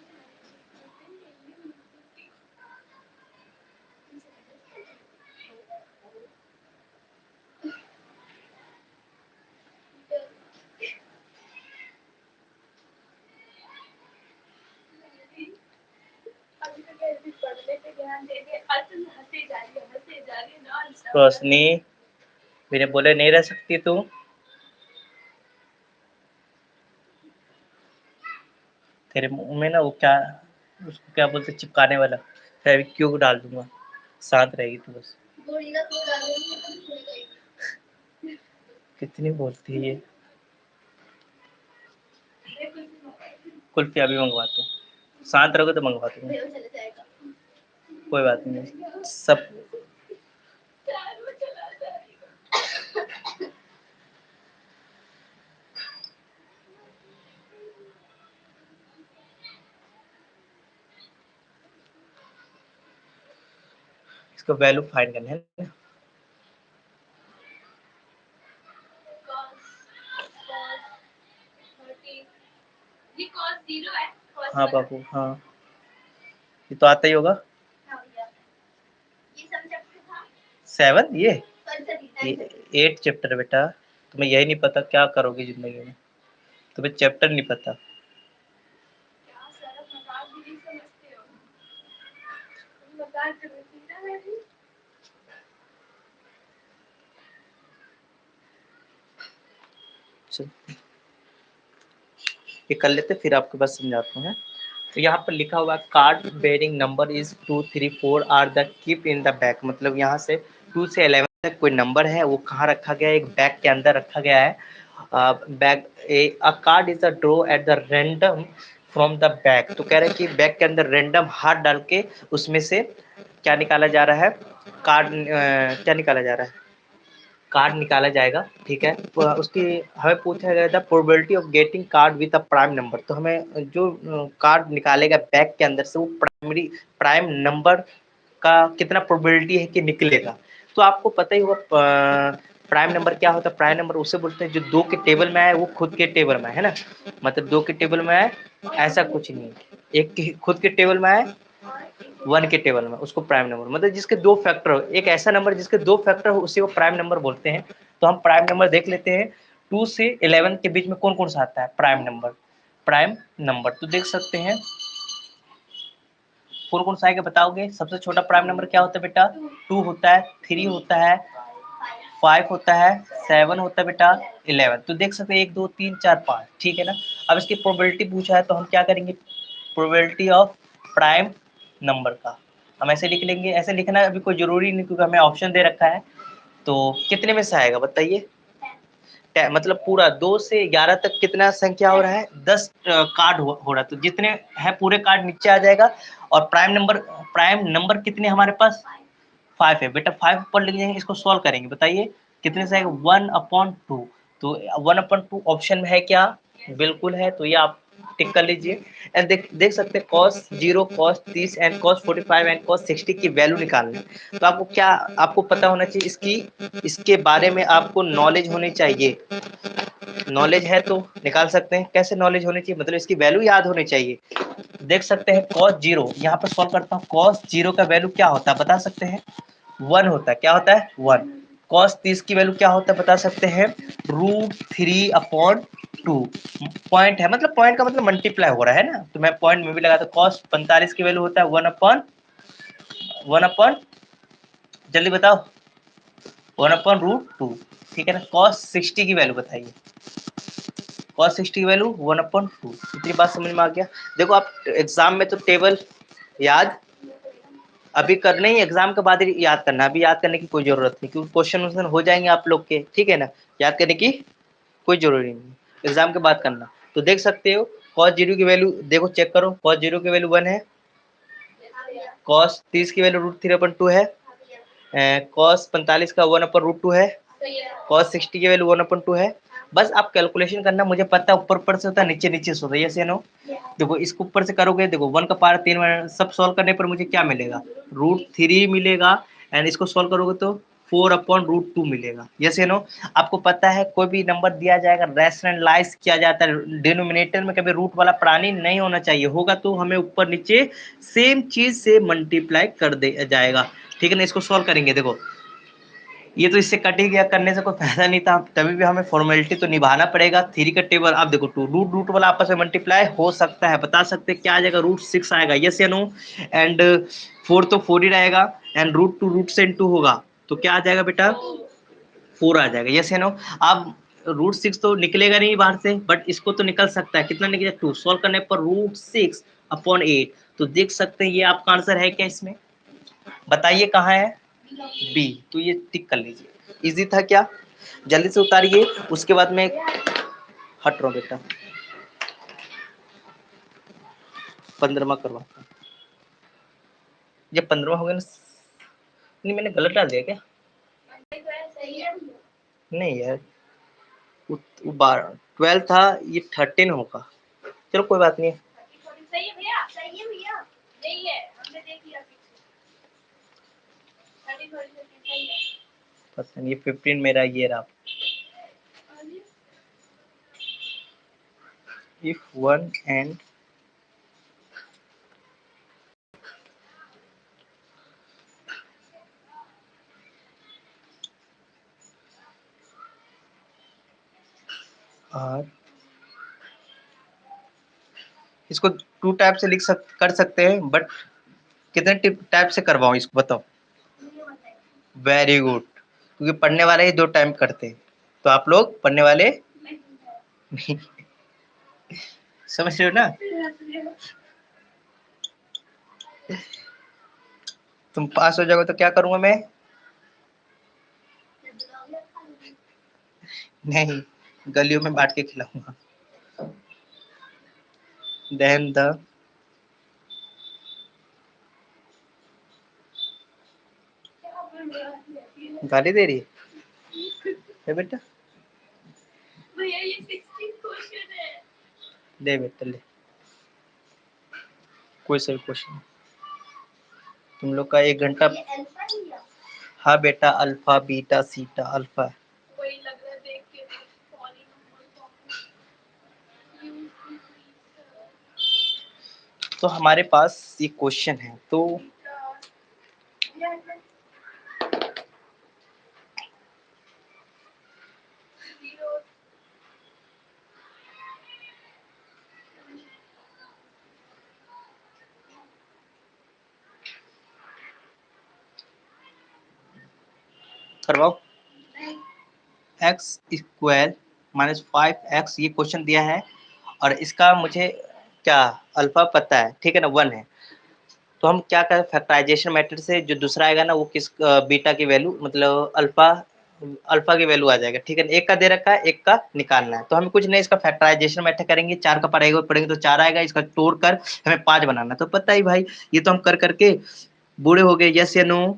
अभी तो कह रही पढ़ने पे ध्यान दे दे असल हंसे जा रही है नॉन स्टॉप रोशनी, मेरे बोले नहीं रह सकती तू? तेरे मुंह में ना वो क्या, उसको क्या बोलते, चिपकाने वाला फेविक्विक डाल दूंगा, शांत रहेगी तू बस। बोलेगा तो डालेंगे तो भूल गई कितनी बोलती है ये। कुल्फी अभी मंगवाता हूँ, शांत रहोगे तो मंगवा दूंगा। भैया चले जाएगा कोई बात नहीं, सब वो चला जाएगा इसका वैल्यू फाइंड करना है ना। ये cos 0 है cos हाँ वाला बाबू हाँ, ये तो आता ही होगा। हाँ भैया ये सब चैप्टर था 7 ये सॉरी 8 चैप्टर बेटा, तुम्हें यही नहीं पता क्या करोगे जिंदगी में, तुम्हें चैप्टर नहीं पता। क्या सारा मजाक भी नहीं समझते हो तुम मजाक कर रही थी ना मेरी चल, ये कर लेते फिर आपके पास समझाता हूँ। तो यहाँ पर लिखा हुआ है card bearing number is 2 3 4 are the keep in the bag, मतलब यहाँ से 2 से 11 तक कोई नंबर है वो कहाँ रखा गया है, एक बैग के अंदर रखा गया है। Bag a card is a draw at the random from the bag, तो कह रहे हैं कि बैग के अंदर रैंडम हाथ डाल के उसमें से क्या निकाला जा रहा है, कार्ड क्या निकाला जा रहा है, कार्ड निकाला जाएगा। ठीक है, तो उसकी हमें पूछा गया था probability of getting card with a prime number, तो हमें जो कार्ड निकालेगा बैग के अंदर से वो प्राइम नंबर का कितना प्रोबेबिलिटी है कि निकलेगा। तो आपको पता ही होगा प्राइम नंबर क्या होता है, प्राइम नंबर उसे बोलते हैं जो 2 के टेबल में आए वो खुद के टेबल में है ना, मतलब 2 के टेबल में आए ऐसा कुछ नहीं, एक के खुद के टेबल में आए 1 के टेबल में, उसको प्राइम नंबर, मतलब जिसके 2 फैक्टर हो, एक ऐसा नंबर जिसके 2 फैक्टर हो उसी को प्राइम नंबर बोलते हैं। तो हम प्राइम नंबर देख लेते हैं, 2 से 11 के बीच में कौन कौन सा आता है प्राइम नंबर। प्राइम नंबर तो देख सकते हैं कौन कौन सा आएगा, बताओगे? सबसे छोटा प्राइम नंबर क्या होता है बेटा? 2 होता है, 3 होता है, 5 होता है, 7 होता है बेटा, 11। तो देख सकते हैं 1 2 3 4 5, ठीक है ना। अब इसकी प्रोबेबिलिटी पूछा है तो हम क्या करेंगे, प्रोबेबिलिटी ऑफ प्राइम नंबर का हम ऐसे लिख लेंगे। ऐसे लिखना अभी कोई जरूरी नहीं क्योंकि हमें ऑप्शन दे रखा है। तो कितने में से आएगा बताइए, मतलब पूरा 2 से 11 तक कितना संख्या हो रहा है, 10 कार्ड हो रहा है, तो जितने हैं पूरे कार्ड नीचे आ जाएगा। और प्राइम नंबर कितने हमारे पास 5 है बेटा, 5 ऊपर लिख देंगे, इसको सॉल्व करेंगे, बताइए कितने से आएगा 1/2। तो 1/2 ऑप्शन में है क्या, बिल्कुल है, तो ये आप टिक कर लीजिए। एंड देख सकते हैं cos 0 cos 30 and cos 45 and cos 60 की वैल्यू निकालना है। तो आपको क्या, आपको पता होना चाहिए इसके बारे में आपको नॉलेज होनी चाहिए। नॉलेज है तो निकाल सकते हैं। कैसे नॉलेज होनी चाहिए, मतलब इसकी वैल्यू याद होनी चाहिए। देख सकते हैं cos 0, यहाँ पर सॉल्व करता हूँ, cos 0 का वैल्यू क्या होता है बता सकते हैं, 1 होता है, क्या होता है 1। cos 30 की वैल्यू क्या होता है बता सकते हैं, √3/2 पॉइंट है, मतलब पॉइंट का मतलब मल्टीप्लाई हो रहा है ना, तो मैं पॉइंट में भी लगाता हूँ। cos 45 की वैल्यू होता है 1/2 1/, जल्दी बताओ, 1/√2, ठीक है ना। cos 60 की वैल्यू बताइए, cos 60 की वैल्यू 1/2। इतनी बात समझ में आ गया। देखो आप एग्जाम में तो टेबल याद अभी करने ही, एग्जाम के बाद ही याद करना, अभी याद करने की कोई जरूरत नहीं, क्योंकि क्वेश्चन हो जाएंगे आप लोग के, ठीक है ना। याद करने की कोई जरूरी नहीं, एग्जाम के बाद करना। तो देख सकते हो cos 0 की वैल्यू देखो, चेक करो, cos 0 की वैल्यू 1 है, cos 30 की वैल्यू √3/2 है, cos 45 का 1/√2 है, cos 60 की वैल्यू 1/2 है। बस आप कैलकुलेशन करना, मुझे पता है ऊपर ऊपर से होता है, नीचे नीचे से होता है, यस या नो। देखो इसको ऊपर से करोगे, देखो 1 का पावर 3 सब सॉल्व करने पर मुझे क्या मिलेगा, √3 मिलेगा, एंड इसको सॉल्व करोगे तो 4/√2 मिलेगा, यस या नो। आपको पता है कोई भी नंबर दिया जाएगा रैशनलाइज किया जाता है, डिनोमिनेटर में कभी रूट वाला प्राणी नहीं होना चाहिए, होगा तो हमें ऊपर नीचे सेम चीज से मल्टीप्लाई कर दे जाएगा, ठीक है ना। इसको सॉल्व करेंगे, देखो ये तो इससे कट ही गया, करने से कोई फायदा नहीं था, तभी भी हमें फॉर्मेलिटी तो निभाना पड़ेगा। 3 का टेबल आप देखो, टू रूट वाला आपस में मल्टीप्लाई हो सकता है, बता सकते क्या आ जाएगा, √6 आएगा, यस या नो। एंड 4 तो 4 ही रहेगा, एंड √2 रूट से इनटू होगा तो क्या आ जाएगा बेटा, 4 आ जाएगा, यस या नो। अब √6 तो निकलेगा नहीं बाहर से, बट इसको तो निकल सकता है, कितना निकलेगा 2, सॉल्व करने पर √6/8। तो देख सकते हैं ये आपका आंसर है क्या, इसमें बताइए कहाँ है, बी। तो ये टिक कर लीजिए, इजी था क्या, जल्दी से उतारिए, उसके बाद में हट रहा हूँ बेटा, 15वां करवाता हूँ। ये 15वां हो गया ना, नहीं मैंने गलत डाल दिया क्या, नहीं यार, वो 12 था, ये 13 होगा, चलो कोई बात नहीं। सही है भैया, सही है भैया, यही है, हमने देख लिया पीछे, सही है। पता नहीं, ये 15 मेरा ये रहा। If 1 and r, इसको 2 टाइप से कर सकते हैं, बट कितने टाइप से करवाऊं इसको बताओ, वेरी गुड, क्योंकि पढ़ने वाले ही 2 टाइम करते हैं, तो आप लोग पढ़ने वाले नहीं समझ रहे हो ना, तुम पास हो जाओगे तो क्या करूंगा मैं, नहीं गलियों में बांट के खिलाऊंगा, देन द गाली दे रही है बेटा, भैया ये 16 क्वेश्चन है, ले बेटा ले, कोई सही क्वेश्चन, तुम लोग का 1 घंटा, हाँ बेटा अल्फा बीटा सीटा अल्फा है। वही लग रहा है देख के, तो हमारे पास ये क्वेश्चन है, तो करवाओ, x² -5x ये क्वेश्चन दिया है, और इसका मुझे क्या अल्फा पता है, ठीक है ना, 1 है, तो हम क्या करें, फैक्टराइजेशन मेथड से जो दूसरा आएगा ना वो किस बीटा की वैल्यू मतलब अल्फा की वैल्यू आ जाएगा, ठीक है ना, एक का दे रखा है, एक का निकालना है, तो हमें कुछ नहीं, इसका फैक्टराइजेशन मेथड करेंगे, 4 का पढ़ेंगे तो 4 आएगा, इसका तोड़ कर हमें 5 बनाना, तो पता ही भाई, ये तो हम कर करके बूढ़े हो गए, यस या नो।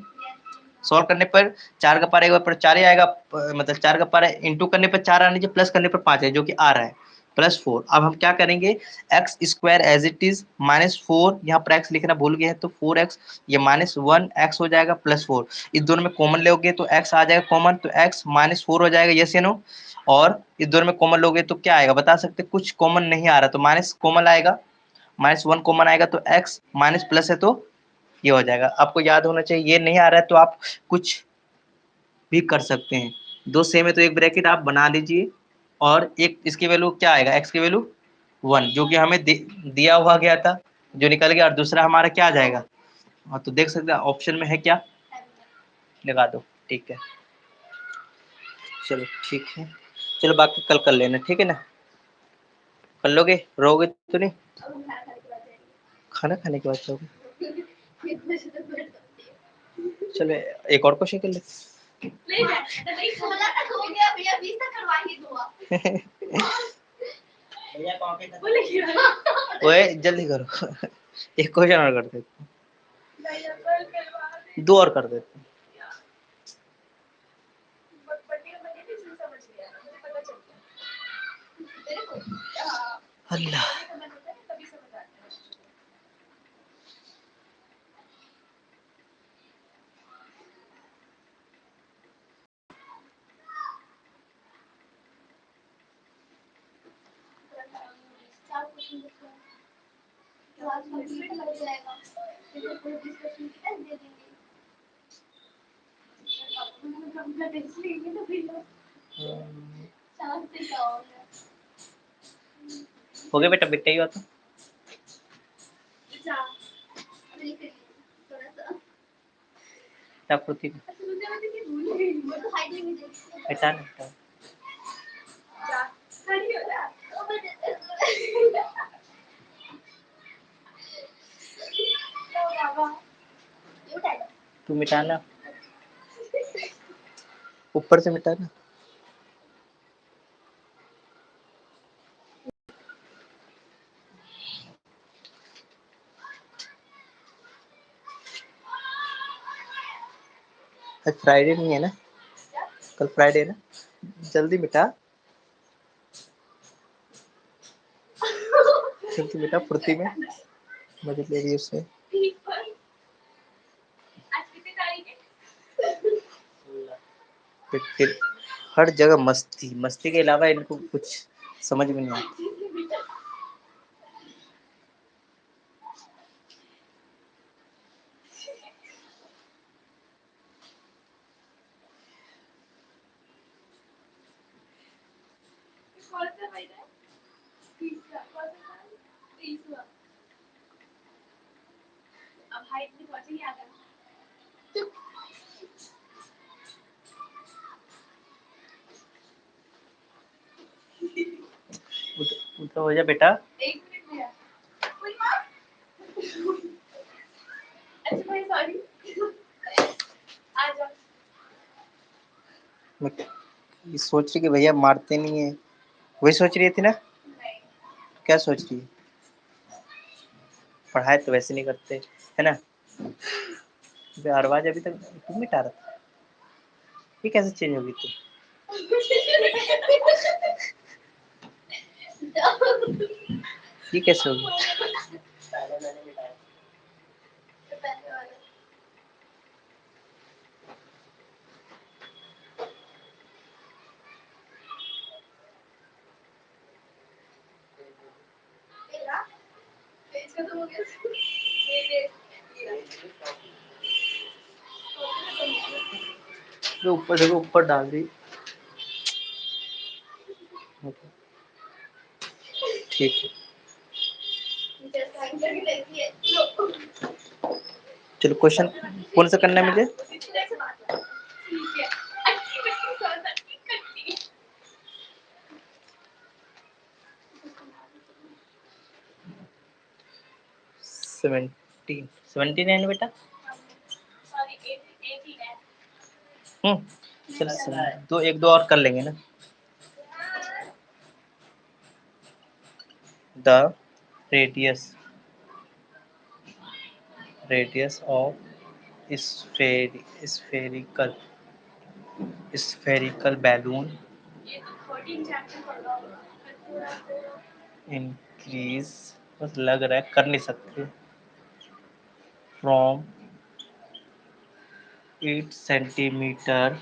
सॉल्व करने पर 4 का पारा एक बार पर 4 ही आएगा, मतलब 4 का पारा इंटू करने पर 4 आना चाहिए, प्लस करने पर 5 है, जो कि आ रहा है +4। अब हम क्या करेंगे, x² एज इट इज -4, यहाँ पर x लिखना भूल गए हैं तो 4x, ये -1x हो जाएगा +4, इस दोनों में कॉमन लोगे तो x आ जाएगा कॉमन, तो x -4 हो जाएगा, यस या नो। और इस दोनों में कॉमन लोगे तो क्या आएगा बता सकते, कुछ कॉमन नहीं आ रहा तो माइनस कॉमन आएगा, -1 कॉमन आएगा, तो x माइनस प्लस है तो ये हो जाएगा, आपको याद होना चाहिए, ये नहीं आ रहा है तो आप कुछ भी कर सकते हैं, 2 सेम है तो एक ब्रैकेट आप बना लीजिए, और एक इसकी वैल्यू क्या आएगा, x की वैल्यू 1 जो कि हमें दिया हुआ गया था, जो निकल गया, और दूसरा हमारा क्या आ जाएगा हाँ तो देख सकते हैं ऑप्शन में है क्या, लगा दो, ठीक है। चलो ठीक है, चलो बाकी कल कर लेना, ठीक है ना। कर लोगे, रहोगे तो नहीं, खाना खाने के बाद रहोगे। चलो एक और क्वेश्चन कर ले। ओए जल्दी करो, एक क्वेश्चन और कर देते, दो और कर देते। अल्लाह, हो गया बेटा, बेटा ही हुआ तो पृथ्वी बेटा नहीं तू मिटाना, ऊपर से मिटाना। आज फ्राइडे नहीं है ना, कल फ्राइडे है ना, जल्दी मिटा, जल्दी मिटा पृथ्वी में मदद ले रही है उससे। फिर हर जगह मस्ती, मस्ती के अलावा इनको कुछ समझ में नहीं आता। उधर हो जा बेटा, मैं ये सोच रही कि भैया मारते नहीं है, वही सोच रही थी ना, क्या सोच रही है, पढ़ाई तो वैसे नहीं करते है ना। आवाज अभी तक तुम मिटा रहा था, ये कैसे चेंज होगी तू, ये कैसे होगी। जो ऊपर से ऊपर डाल दी, ठीक है। चलो क्वेश्चन कौन सा करना है मुझे, सेवेंटीन, 17 है ना बेटा। चलो दो, एक दो और कर लेंगे ना। The radius of spherical balloon increase, बस लग रहा है कर नहीं सकते, from 8 सेंटीमीटर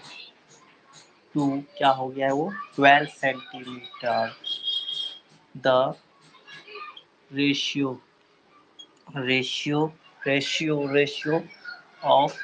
टू क्या हो गया है वो 12 centimetre. The ratio ratio ratio ratio of